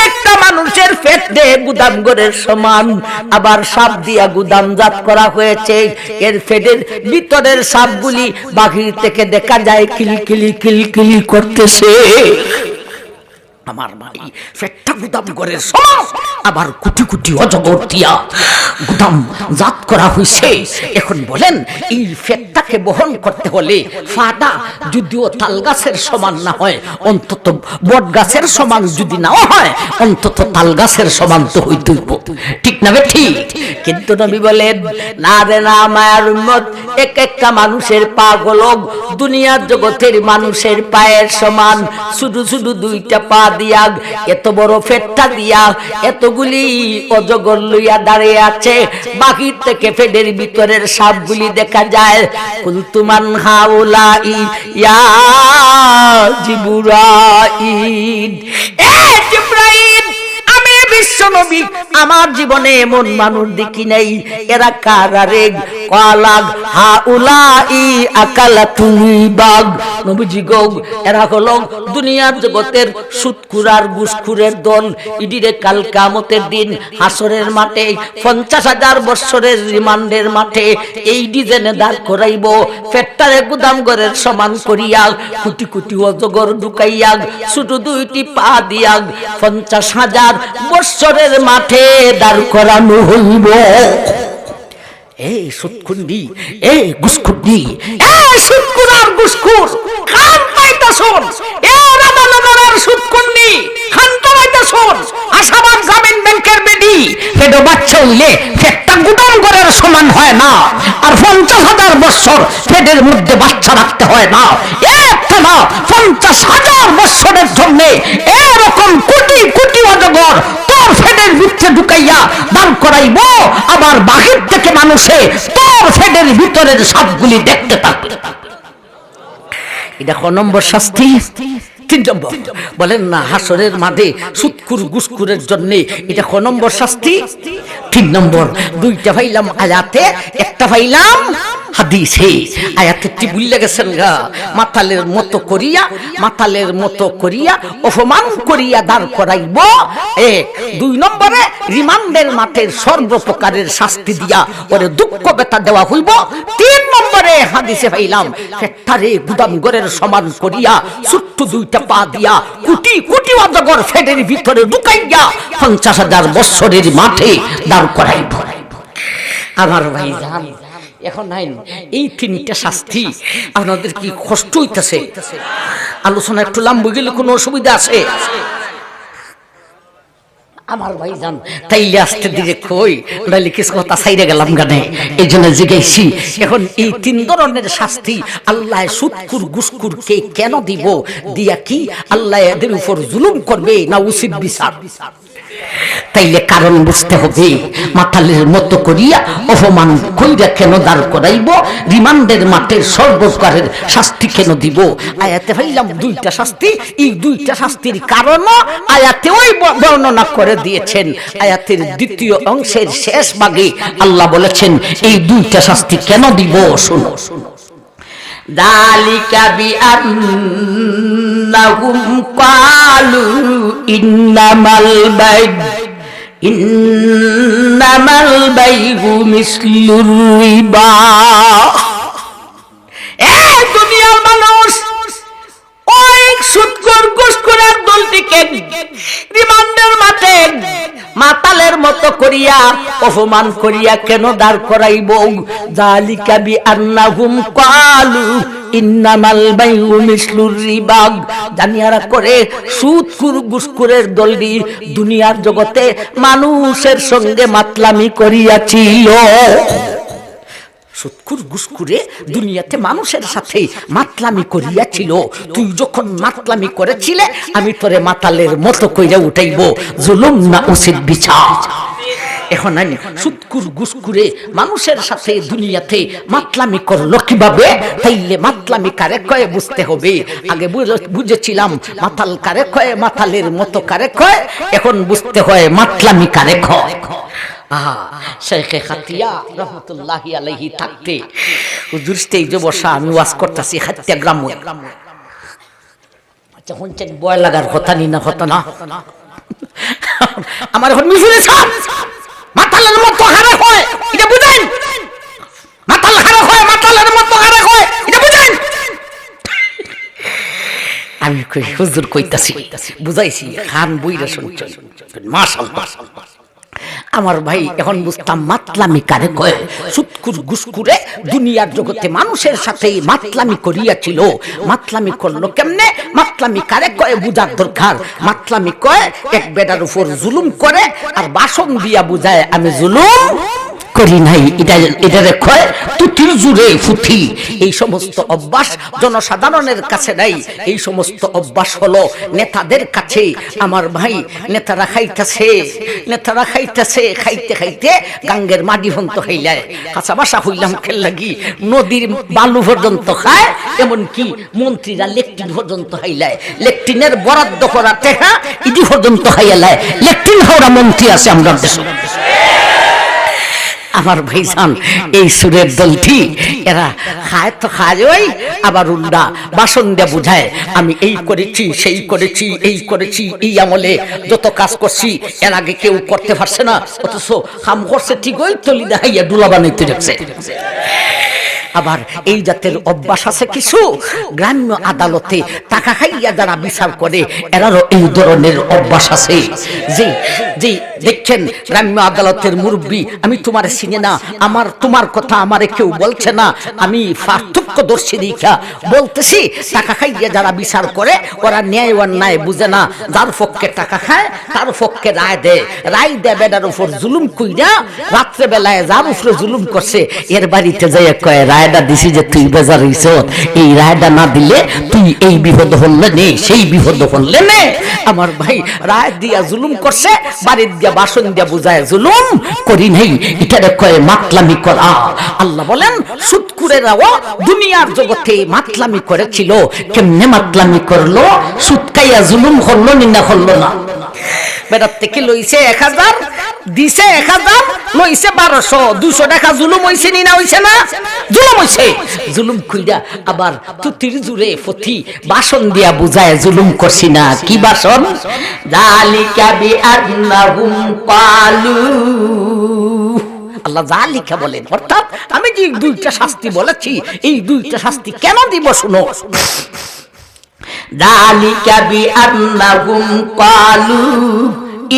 একটা মানুষের পেট দে গুদামঘরের সমান, আবার সাপ দিয়া গুদামজাত করা হয়েছে। এর পেটের ভিতরের সাপগুলি বাহির থেকে দেখা যায় কিলকিলি কিলকিলি করতেছে। আমার ভাই, পেটটা গুদামঘরের সমান, আবার কোটি কোটি অজগর দিয়া গুদাম জাত করা হয়েছে। এখন বলেন, এই পেটটাকে বহন করতে হলে ফাটা যদিও তাল গাছের সমান না হয়, অন্তত বট গাছের সমান যদি নাও হয়, অন্তত তাল গাছের সমান তো হইতেই, ঠিক না ঠিক? কিন্তু নবী বলেন, না রে না মায়ার উম্মত, এক একটা মানুষের পা হলো দুনিয়ার জগতের মানুষের পায়ের সমান। শুধু শুধু দুইটা পা দিয়া, এত বড় পেটটা দিয়া এতগুলি অজগর লইয়া দাঁড়িয়ে আছে, বাহির থেকে পেটের ভিতরের সাপগুলি দেখা যায়। কুলতু মান হাউলাই ইয়া জিবরাইল, এ জিবরাইল, আমি বিশ্ব নবী আমার জীবনে এমন মানুষ দেখি নাই। এরা কারা রে? ক্বালা হাউলাই আকালাতুল রিবা। নবীজি গো, এরা হলো দুনিয়ার জগতের সুৎখুর আর ঘুষখুরের দল। ইডিরে কাল কিয়ামতের দিন হাসরের মাঠে 50,000 বছরের রিমান্ডের মাঠে এই ডিজাইনে দাঁড় করাইব। পেটটারে গুদামঘরের সমান করিয়া কোটি কোটি অজগর ঢুকাইয়া ছোট দুইটি পা দিয়া 50,000 বছরের মাঠে দাঁড় করানো হইব। এই সুৎখুন্ডি, এই ঘুষখুন্ডি, এই সুৎখুর আর ঘুষখুর, কান পাইতা শোন। এই রাধানগরের সুৎখুন্ডি, কান পাইতা শোন। আশাবাদ গ্রামীণ ব্যাংকের বেডি পেটে বাচ্চা হইলে পেটটা গুদামঘরের সমান হয় না, আর 50,000 বছর পেটের মধ্যে বাচ্চা রাখতে হয় না। একটা না, 50,000 বছরের জন্য এরকম কোটি কোটি অজগর তোর পেটের মধ্যে ঢুকাইয়া দাঁড় করাইব, আবার বাহির থেকে মানুষে তোর ফেডের ভিতরের সাপগুলি দেখতে থাকবে। এটা ক নম্বর শাস্তি? 3 নম্বর। বলেন না হাসরের মাঠে সুৎকুর গুসকুরের জন্য এটা ক নম্বর শাস্তি? 3 নম্বর। 2টা পাইলাম আয়াতে, একটা পাইলাম হাদিসে। আয়াতে কি ভুলে গেছেন গা? মাতালের মতো করিয়া অপমান করিয়া দাঁড় করাইব 1। 2 নম্বরে রিমান্ডের মাঠের সর্বপ্রকারের শাস্তি দিয়া ওরে দুঃখ ব্যথা দেওয়া হইব। 3 নম্বরে হাদিসে পাইলাম ফেটারে গুদামঘরের সমান করিয়া ছোট্ট 2টা পা দিয়া কোটি কোটি অজগর ফেডের ভিতরে ঢুকাইয়া 50,000 বছরের মাঠে দাঁড় করাইব। আমার ভাই জান, এখন নাই এই 3টা শাস্তি আপনাদের কি কষ্ট হইতেছে? আলোচনা একটু লম্বা গেলে কোনো অসুবিধা আছে? আমার ভাই জান, তাইলে আসতে দিকে কই নাইলে কিছু কথা ছাইরে গেলাম গানে, এই জন্য জিজ্ঞাসি। এখন এই 3 ধরনের শাস্তি আল্লাহ সুৎকুর গুসকুরকে কেন দিব? দিয়া কি আল্লাহ এদের উপর জুলুম করবে না উচিত বিচার? তাইলে কারণ বুঝতে হবে। মাতালের মতো করিয়া অপমান কইরা কেন দাঁড় করাইব? রিমান্ডের মাঠের সর্বপ্রকারের শাস্তি কেন দিব? আয়াতে পাইলাম 2টা শাস্তি। এই 2টা শাস্তির কারণ আয়াতে ওই বর্ণনা করে দিয়েছেন। আয়াতের 2য় অংশের শেষ ভাগে আল্লাহ বলেছেন এই 2টা শাস্তি কেন দিব। শুনো, দালিকা বিআন্নাহুম ক্বালু ইন্নামাল বাইউ মিসলুর রিবা। এই দুনিয়ার মানুষ ওই সুদখোর ঘুষখোরের দলটিকে রিমান্ডের মাঠে মাতালের মতো করিয়া অপমান করিয়া কেন দাঁড় করাইব? যালিকা বিআন্নাহুম ক্বালু ইন্নামাল বাইউ মিসলুর রিবা। জানিয়ারা করে সুদখোর ঘুষখোরের দলটি দুনিয়ার জগতে মানুষের সঙ্গে মাতলামি করিয়াছিল। সুৎকুর গুসকুরে দুনিয়াতে মানুষের সাথে মাতলামি করিয়াছিল। তুই যখন মাতলামি করেছিলে আমি তোরে মাতালের মতো কইরা উঠাইব। জুলুম না উচিত বিচার? এখন সুৎকুর গুসকুরে মানুষের সাথে দুনিয়াতে মাতলামি করলো কিভাবে? তাইলে মাতলামি কারে কয়ে বুঝতে হবে। আগে বুঝেছিলাম মাতাল কারে কয়ে, মাতালের মতো কারে কয়ে। এখন বুঝতে হয় মাতলামি কারে কয়। শেখে খাতিয়া রহমতুল্লাহি আলাইহি থাকতে হুজুর স্টেজে বসা আমি ওয়াজ করতেছি খাতিয়া গ্রাম। আচ্ছা শুনছেন বয় লাগার কথা নি না কথা না? আমার এখন মিশুরে সাপ মাতালের মতো হারে হয় এটা বুঝেন? মাতাল হারে হয়, মাতালের মতো হারে হয় এটা বুঝেন? আমি কই হুজুর কইতাছি বুঝাইছি, খান বইরা শুনছেন মাশাআল্লাহ। আমার ভাই এখন বুঝতাম মাতলামি কারে কয়। সুৎকুর গুসকুরে দুনিয়ার জগতে মানুষের সাথে মাতলামি করিয়াছিল। মাতলামি করলো কেমনে? মাতলামি কারে কয় বুঝার দরকার। মাতলামি কয় এক বেটার উপর জুলুম করে আর বাসন দিয়া বুঝায় আমি জুলুম করি নাই। এটারে কয় তুতির জুড়ে ফুথি। এই সমস্ত অভ্যাস জনসাধারণের কাছে নাই। এই সমস্ত অভ্যাস হলো নেতাদের কাছে। আমার ভাই নেতারা খাইতেছে খাইতে খাইতে গাঙ্গের মাটি ভন্ত খাইলায়, কাঁচা বাসা হইলাম খেল লাগি নদীর বালু পর্যন্ত খায়। এমনকি মন্ত্রীরা লেকটিন পর্যন্ত খাইলায়, লেকটিনের বরাদ্দ করা টেকা ইডি পর্যন্ত খাইয়ালায়। লেকটিন হাওড়া মন্ত্রী আছে আমরা দেশে। আমার ভাইজান এই সুরের দলটি এরা খায় তো খায় ওই, আবার উল্টা বাসন দিয়ে বুঝায় আমি এই করেছি সেই করেছি এই করেছি এই আমলে যত কাজ করছি এর আগে কেউ করতে পারছে না, অথচ কাম করছে ঠিক ওই তলি দেখাইয়া ডুলা বানাইতে রাখছে। আবার এই জাতের অভ্যাস আছে কিছু গ্রাম্য আদালতে টাকা খাইয়া যারা বিচার করে এরারও এই ধরনের অভ্যাস আছে। যে দেখছেন গ্রাম্য আদালতের মুরব্বী, আমি তোমারে চিনি না, আমার তোমার কথা আমারে কেউ বলছে না, আমি পার্থক্যদর্শী দেখা বলতেছি। টাকা খাইয়া যারা বিচার করে ওরা ন্যায় অন্যায় বুঝে না, যার পক্ষে টাকা খায় তার পক্ষে রায় দেয় বেটার উপর জুলুম কইরা রাত্রে বেলায় যার উপরে জুলুম করছে এর বাড়িতে যাই কয় রায় রায়টা দিছি যে তুই বেজার হইছ, এই রায়টা না দিলে তুই এই বিপদ হলে নে, সেই বিপদ হলে নে। আমার ভাই রায় দিয়া জুলুম করছে, বাড়ির দিয়া বাসন দিয়া বুঝায় জুলুম করি নাই, এটারে কয় মাতলামি করা। আল্লাহ বলেন সুদখোরেরাও দুনিয়ার জগতে মাতলামি করেছিল। কেমনে মাতলামি করলো? সুদ খাইয়া জুলুম করলো না করলো না? বেটার থেকে লইছে 1000, দিছে 1000, লইছে 1200, 200 টাকা জুলুম হইছে না হইছে না? জুলুম হইছে। জুলুম কইরা আবার তুতির জুরে ফতি বাসন দিয়া বুঝায় জুলুম করছি না। কি বাসন? যালিকা বিআন্নাহুম ক্বালু। আল্লাহ যালিকা বলেন, অর্থাৎ আমি যে দুইটা শাস্তি বলেছি, এই দুইটা শাস্তি কেন দিব শুনো। যালিকা বিআন্নাহুম ক্বালু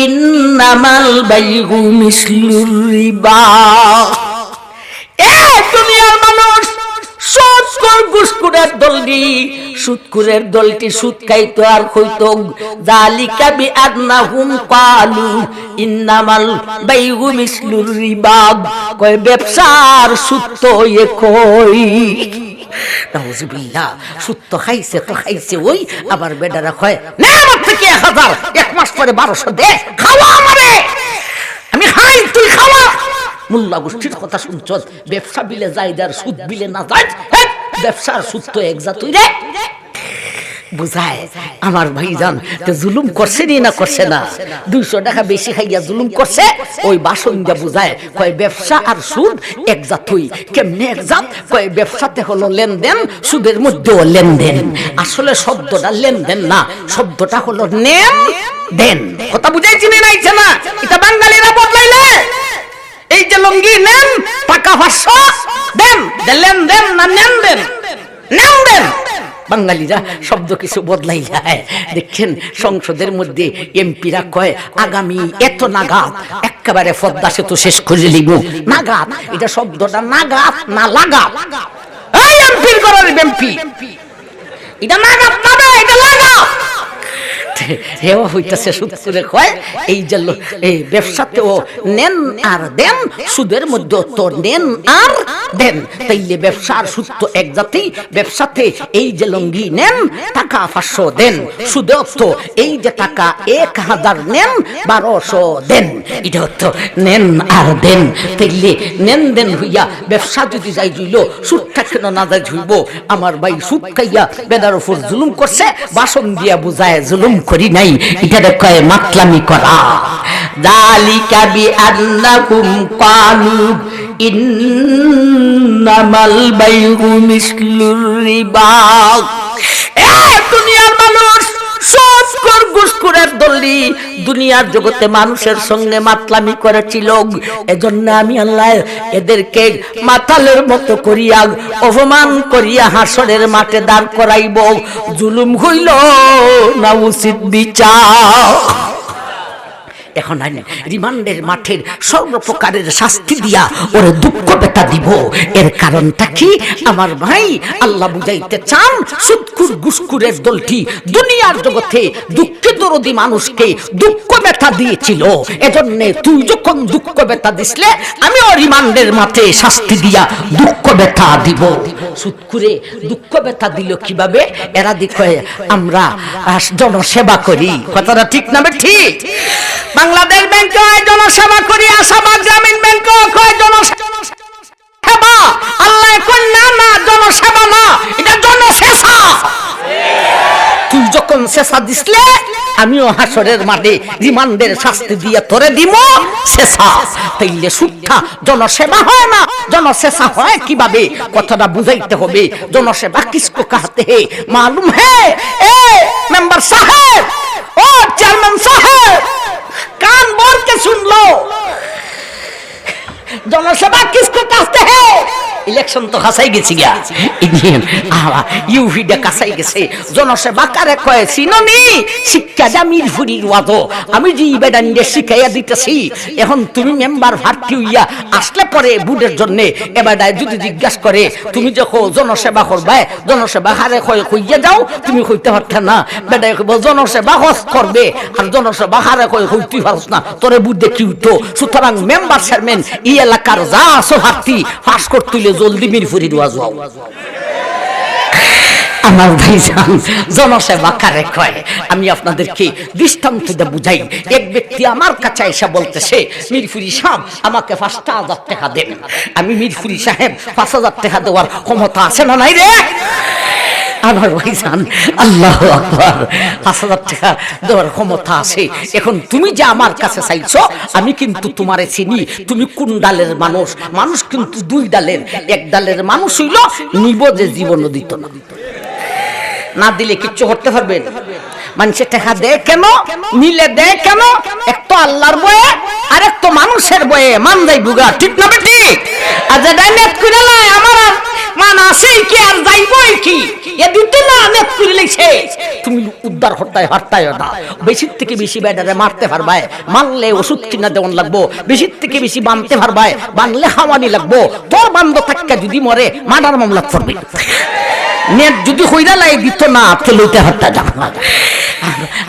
ইন্নামাল বাইউ মিসলুর রিবা। এ দুনিয়ার মানুষ, সুদখোর ঘুষখোরের দলটি, সুদখোরের দলটি সুদ খাইতো আর কইতো যালিকা বিআন্নাহুম ক্বালু ইন্নামাল বাইউ মিসলুর রিবা। কয় ব্যবসার সুদ তো একই। নাউজুবিল্লাহ, সুদ তো খাইছে তো খাইছে ওই, আবার বেডারা কয় না আমার থেকে 1000, 1 মাস পরে 1200 দে, খাওয়া আমারে, আমি খাই তুই খাওয়া। মোল্লা গোষ্ঠীর কথা শুনছ, ব্যবসা বিলে যায় আর সুদ বিলে না যায়। ব্যবসার সুদ তো এক জাতই রে। বুঝায় আমার ভাইজান তে জুলুম করছে না করছে না? 200 টাকা বেশি খাইয়া জুলুম করছে, ওই বাসন দিয়া বুঝায় কয় ব্যবসা আর সুদ এক জাতই। কেমনে এক জাত? কয় ব্যবসাতে হলো লেনদেন, সুদের মধ্যেও লেনদেন। আসলে শব্দটা লেনদেন না, শব্দটা হলো নেন দেন। কথা বুঝাইছি না নাইছে না? এটা বাঙালিরা বদলাইলে এই যে লঙ্গি নেন, টাকা 500 দেন, লেনদেন না নেন দেন? নেন দেন। বাঙালিরা শব্দ কিছু বদলাই যায়। দেখছেন সংসদের মধ্যে এমপিরা কয় আগামী এত নাগাদ একেবারে পদ্মা সেতু শেষ করে লিব। নাগাদ, এটা শব্দটা নাগাদ না লাগাত? এই এমপির করার এমপি, এটা নাগাদ না, এটা লাগাত। হেওয়া হইতাছে সুদ করে কয় এই যে এই ব্যবসাতেও নেন আর দেন, সুদের মধ্যে তো নেন আর দেন। তাইলে ব্যবসার সুদ তো এক জাতি। ব্যবসাতে এই যে লঙ্গি নেন, টাকা 500 দেন, সুদে তো এই যে টাকা 1000 নেন, 1200 দেন। এটা তো নেন আর দেন। তাইলে নেন দেন হইয়া ব্যবসা যদি যাই জুইল, সুদটা কেন না যাই জুইব? আমার ভাই সুদ খাইয়া বেদার উপর জুলুম করছে, বাসন দিয়া বুঝায় জুলুম করি নাই, এটা কয় মাতলামি করা। যালিকা বিআন্নাহুম ক্বালু ইন্নামাল বাইউ মিসলুর রিবা। এ দুনিয়ার মানুষ, সুদখোর ঘুষখোরের দলটি দুনিয়ার জগতে মানুষের সঙ্গে মাতলামি করেছিল। এজন্য আমি আল্লাহ এদেরকে মাতালের মতো করিয়া অপমান করিয়া হাসরের মাঠে দাঁড় করাইব। জুলুম হইল না উচিত বিচার। এখন রিমান্ডের মাঠের সর্বপ্রকারের শাস্তি দিয়া ওরে দুঃখ ব্যথা দিব। এর কারণটা কি আমার ভাই? আল্লাহ বুঝাইতে চান সুদখোর ঘুষখোরের দলটি দুনিয়ার জগতে দুঃখে দরদি মানুষকে দুঃখ ব্যথা দিয়েছিল। এজন্য তুই যখন দুঃখ ব্যথা দিসলে আমিও রিমান্ডের মাঠে শাস্তি দিয়া দুঃখ ব্যথা দিব। সুদখোরে দুঃখ ব্যথা দিল কিভাবে? এরা দেখে আমরা জনসেবা করি। কথাটা ঠিক না ঠিক? বাংলাদেশ ব্যাংকে হয় জনসেবা করি, আশাবাদ গ্রামীণ ব্যাংকে হয় জনসেবা। আল্লাহ কই না না, জনসেবা না, এটা জনসেবা। তুই যখন সেসা দিসলে আমিও হাসরের মাঠে রিমান্ডের শাস্তি দিয়ে তোরে দিব সেসা। তাইলে সুদটা জনসেবা হয় না, জনসেসা হয় কিভাবে? কথাটা বুঝাইতে হবে। জনসেবা কিসকো कहते हैं मालूम है? ए मेंबर साहब, ओ चेयरमैन साहब, कान बोल के सुन लो, जनसेवा किसको कहते हैं? ইলেকশন তো কাছাই গেছি গিয়া, ইউভিডা কাছাই গেছে। জনসেবা কারে কয় চিননি? শিক্ষা দা মিরপুরির ওয়াদো আমি যে বেদান্ডে শিখাইয়া দিতেছি। এখন তুমি মেম্বার ভার্তি হইয়া আসলে পরে বুডের জন্য এবারটায় যদি জিজ্ঞাসা করে তুমি যখন জনসেবা করবে, জনসেবা হারে কইয়া যাও, তুমি কইতে পারত না। বেটায় কইব জনসেবা করবে আর জনসেবা হারে কইতে পারছ না, তোরে বুদ্ধে কি হইতো? সুতরাং মেম্বার চেয়ারম্যান ই এলাকার যা আছো ভার্তি পাস করতে যে জলদি মিরপুরির ওয়াজ হও। আমার ভাইজান জনসেবা কারে কয় আমি আপনাদেরকে দৃষ্টান্ত দিয়ে বুঝাই। এক ব্যক্তি আমার কাছে এসে বলতেছে, মিরপুরি সাহেব আমাকে ৫,০০০ টাকা দেন। আমি মিরপুরি সাহেব ৫,০০০ টাকা দেওয়ার ক্ষমতা আছে না নাই রে? আমার ভাইজান আল্লাহু আকবার, ৫,০০০ টাকা দেওয়ার ক্ষমতা আছে। এখন তুমি যে আমার কাছে চাইছো, আমি কিন্তু তোমারে চিনি, তুমি কোন ডালের মানুষ। মানুষ কিন্তু দুই ডালের, এক ডালের মানুষ হইল নিব যে জীবনও দিত না, না দিলে কিচ্ছু করতে পারবেন। মানুষের টাকা দেয় কেন, নিলে দেয় কেন? এক তো আল্লাহর বয়ে, আর এক তো মানুষের বয়ে। মান যাই বুগা, ঠিক না বেটি? আর যেটা নেট করে লাই আমার আর মান আছে কি আর যাইবই কি, এ দিতে না নেট করে লাইছে। তুমি উদ্ধার হরতায় না। বেশির থেকে বেশি বেডারে মারতে পারবাই, মারলে ওষুধ কিনা দেওয়ান লাগবো। বেশির থেকে বেশি বানতে পারবাই, বানলে হাওয়ানি লাগবো। তোর বান্ধ থাকা যদি মরে মার্ডার মামলা করবে। নেট যদি হইরা লাই দিত না, তো লইতে হত্যা যাবে না।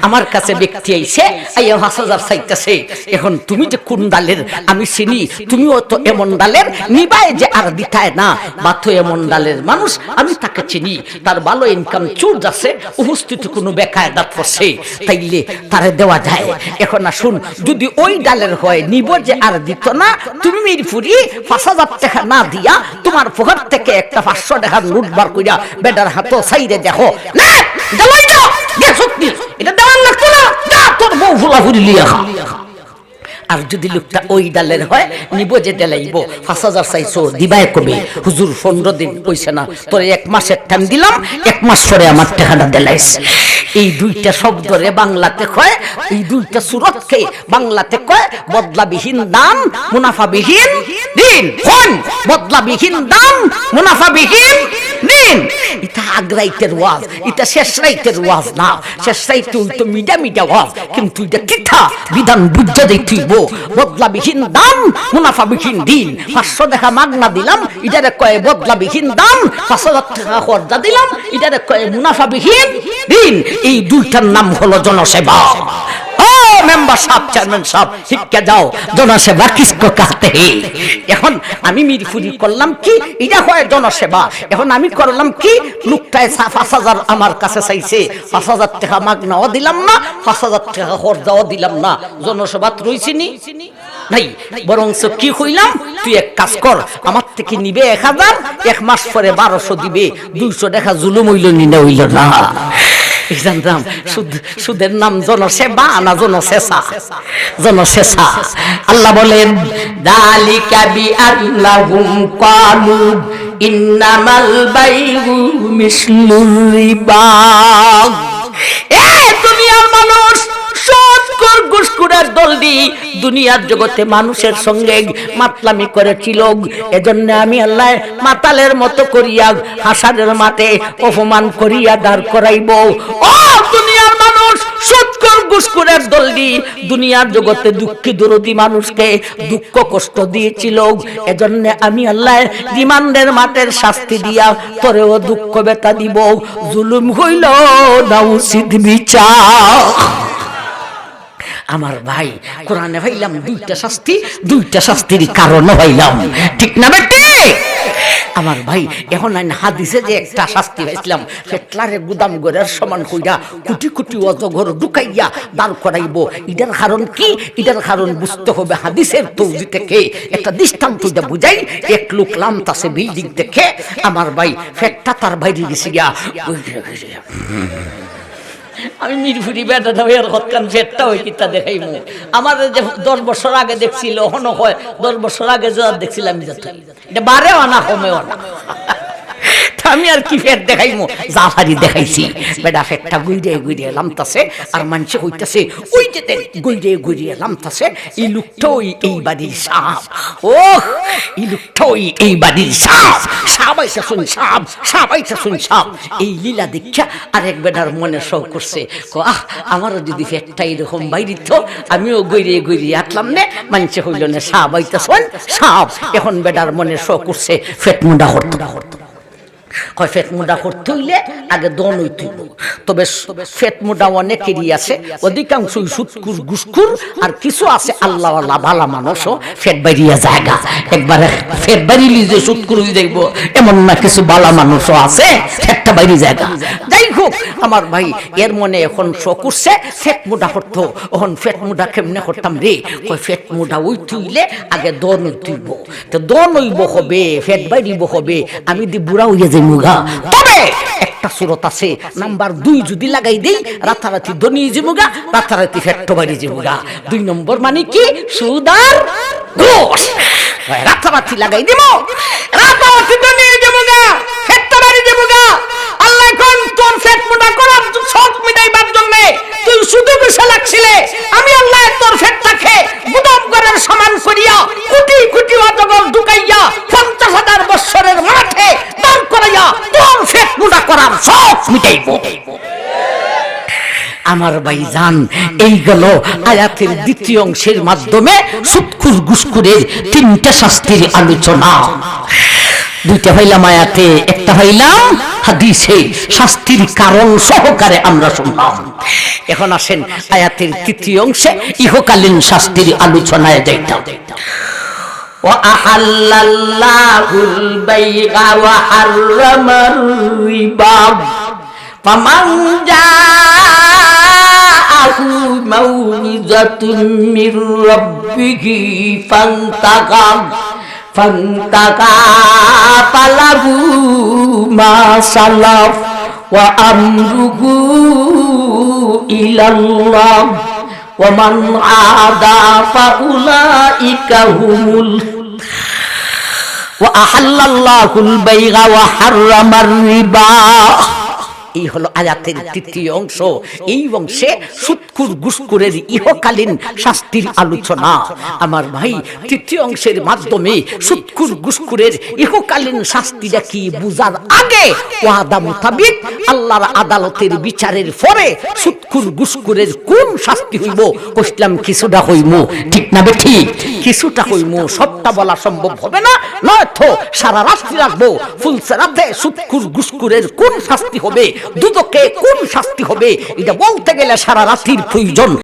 আমার কাছে ব্যক্তি আইছে, আইয়া ৫,০০০ চাইতেছে। এখন তুমি যে কোন ডালের আমি চিনি, তুমিও তো এমন ডালের, নিবাই যে আর দিতায় না, বা তো এমন ডালের মানুষ, আমি তাকে চিনি। তার ভালো ইনকাম চুজ আছে, উপস্থিত কোনো বেকায়দা পড়ছে, তাইলে তারে দেওয়া যায়। এখন আসুন, যদি ওই ডালের হয়, নিব যে আর দিত না, তুমি মিরপুরি ৫,০০০ টাকা না দিয়া তোমার পকেট থেকে একটা ৫০০ টাকার নোট বার কইরা বেটার হাতও সাইরে দেখো, না দেওয়াই দাও, এটা দেওয়ার লাগতো না, তোর বউ ফুলাফুলি লিয়া খা। আর যদি লোকটা ওই ডালের হয়, নিব যে দেলাইব। ৫,০০০ চাইছো, দিবাই কবে? হুজুর ১৫ দিন কইছে না, তোরে ১ মাসের টাইম দিলাম, ১ মাস পরে আমার টাকাটা দেলাইস। এই দুইটা শব্দরে বাংলাতে কয়, এই দুইটা সুরতকে বাংলাতে কয় বদলাবিহীন দান, মুনাফাবিহীন দিন। কোন বদলাবিহীন দান, মুনাফাবিহীন দিন? এটা আগ্রাইতের ওয়াজ, এটা শেষ রাইতের ওয়াজ না। শেষ রাইতে তো মিডা ওয়াজ, কিন্তু এটা কিথা বিধান বুঝা দেখিব। বদলাবিহীন দান, মুনাফাবিহীন দিন। ৫০০ টাকা মাগনা দিলাম, এটারে কয় বদলাবিহীন দান। ৫,০০০ টাকা খরচা দিলাম, এটারে কয় মুনাফাবিহীন দিন। এই দুইটার নাম হলো জনসেবা। মেম্বার সাহেব, চেয়ারম্যান সাহেব, শিক্ষা যাও, জনসেবা কিসকো কাহতে হে। এখন আমি মিরপুরি করলাম কি, এটা হয় জনসেবা। এখন আমি করলাম কি, লোকটায় ৫,০০০ আমার কাছে চাইছে, ৫,০০০ টাকা মাগনাও দিলাম না, ৫,০০০ টাকা খরচাও দিলাম না। জনসেবাত রইছি নি নাই, বরঞ্চ কি হইলাম, তুই এক কাজ কর, আমার থেকে নিবে ১,০০০, ১ মাস পরে ১২০০ দিবে, ২০০ টাকা জুলুম হইল নিনা হইল না। জানতাম সুদের নাম জনসেবা না জনসেসা? জনসেসা। আল্লাহ বলেন, যালিকা বিআন্নাহুম ক্বালু ইন্নামাল বাইউ মিসলুর রিবা। এ দুনিয়ার মানুষ, সুদখোর ঘুষখোরের দলদি দুনিয়ার জগতে মানুষের সঙ্গে মাতলামি করেছিল। এজন্য আমি আল্লাহ মাতালের মতো করিয়া হাসারের মাঠে অপমান করিয়া দাঁড় করাইব। ও দুনিয়ার মানুষ, সুদখোর ঘুষখোরের দলদি দুনিয়ার জগতে দুঃখী দরদি মানুষকে দুঃখ কষ্ট দিয়েছিল। এজন্য আমি আল্লাহ রিমান্ডের মাঠের শাস্তি দিয়া তোরেও দুঃখ ব্যথা দিব। জুলুম হইল না উচিত বিচার। আমার ভাই, কোরআনে ভাইলাম দুইটা শাস্তি, দুইটা শাস্তির কারণ ভাইলাম, ঠিক না বেটি? আমার ভাই, এখন হাদিসে যে একটা শাস্তি পাইছিলাম, ফেটলারে গুদাম ঘরের সমান কইরা কোটি কোটি অজগর ঢুকাইয়া দাঁড় করাইব। এটার কারণ কি? এটার কারণ বুঝতে হবে হাদিসের তৌজি থেকে। একটা দৃষ্টান্ত দিয়ে বুঝাই। এক লোক লামতাছে বিল্ডিং থেকে, আমার ভাই ফেটটা তার বাইরে গেছে গিয়া। আমি মিরপুরি বেটা হয়ে হতকান ফেটটা হই কিতা দেখাইমু। আমার যে ১০ বছর আগে দেখছিল, হনো হয় ১০ বছর আগে যা দেখছিলাম, এটা বারেও আনা কমেও না। আমি আর কি ফেট দেখাইমু, জাফারি দেখাইছি। বেটা ফেটটা গুইরে গুইরে লামতাছে, আর মানুষে হইতাছে ওই যে গুইরে গুইরে লামতাছে, এই লোকটাও এই বাড়ির সাপ। ও এই লোকটাও এই বাড়ির সাপ। সাপ আইসা শুন সাপ, সাপ আইসা শুন সাপ। এই লীলা দেখা আরেক বেটার মনে শখ করছে, আমারও যদি ফেটটা এরকম বাইরিত, আমিও গুইরে গুইরে আটলাম নে, মানুষে হইল না সাপ আইতা শুন সাপ। এখন বেটার মনে শখ করছে ফেট মুন্ডা হরতো। কয় ফেট মোটা করতে হইলে আগে দন হইতে হইব। তবে ফেট মোটা অনেকেরই আছে, অধিকাংশই সুৎকুর ঘুষখুর, আর কিছু আছে আল্লাহওয়ালা ভালা মানুষও ফেট বাড়িয়া জায়গা একবারে ফেট বাড়িলি যে সুৎকুর হয়ে যাইব এমন না, কিছু ভালা মানুষও আছে ফেটটা বাইরে জায়গা। যাই হোক আমার ভাই, এর মনে এখন শখ করছে ফেট মোটা করতো। এখন ফেট মোটা কেমনে করতাম রে? কয় ফেট মোটা হইতে হইলে আগে দন হইতে হইব। তো দন হইব হবে, ফেট বাইরিব হবে, আমি দি বুড়া হইয়া যাই মুগা। তবে একটা সুরত আছে, নাম্বার 2 যদি লাগাই দেই রাতারাতি দনি জিমুগা, রাতারাতি ফেট্টো বাড়ি জিমুগা। 2 নম্বর মানে কি? সুদার ঘোষ। রাতারাতি লাগাই দিব, রাতারাতি দনি জিমুগা, ফেট্টো বাড়ি জিমুগা। আল্লাহ কোন তোর ফেট মোটা করার শখ মিটাইবার জন্য তুই শুধু বেশা লাগছিলে, আমি আল্লাহ তোর ফেটটাকে গুদাম ঘরের সমান করিয়া কোটি কোটি অজগর ঢুকাইয়া 50,000 বছরের মাঠে দাঁড় করাইয়া তোর ফেট মোটা করার শখ মিটাইব। আমার ভাইজান, এই গেল আয়াতের দ্বিতীয় অংশের মাধ্যমে সুৎখুর ঘুষখুরের 3টা শাস্তির আলোচনা। 2টা হইলাম আয়াতে, একটা হইলাম হাদিসে শাস্তির কারণ সহকারে আমরা শুনলাম। এখন আসেন আয়াতের 3য় অংশে ইহকালীন শাস্তির আলোচনায় যাইতাম। وَأَحَلَّ اللَّهُ الْبَيْعَ وَحَرَّمَ الرِّبَا فَمَنْ جَاءَهُ مَوْعِظَةٌ مِّن رَّبِّهِ فانتقى فله ما سلف وأمره إلى الله ومن عاد فأولئك هم وأحل الله البيع وحرم الربا। এই হলো আয়াতের 3য় অংশ। এই অংশে সুৎখুর ঘুষখুরের ইহকালীন শাস্তির আলোচনা। আমার ভাই, 3য় অংশের মাধ্যমে সুৎখুর ঘুষখুরের ইহকালীন শাস্তিটা কি বুঝার আগে ওয়াদা মোতাবিক আল্লাহর আদালতের বিচারের পরে সুৎখুর ঘুষখুরের কোন শাস্তি হইব কইলাম কিছুটা হইমু, ঠিক না বেঠি? কিছুটা হইমু, সবটা বলা সম্ভব হবে না, নয়তো সারা রাত্রি রাখবো ফুলসে রাতে সুৎখুর ঘুষখুরের কোন শাস্তি হবে, দুদকে কোন শাস্তি হবে, এটা বলতে গেলে সারা রাত্রির প্রয়োজন।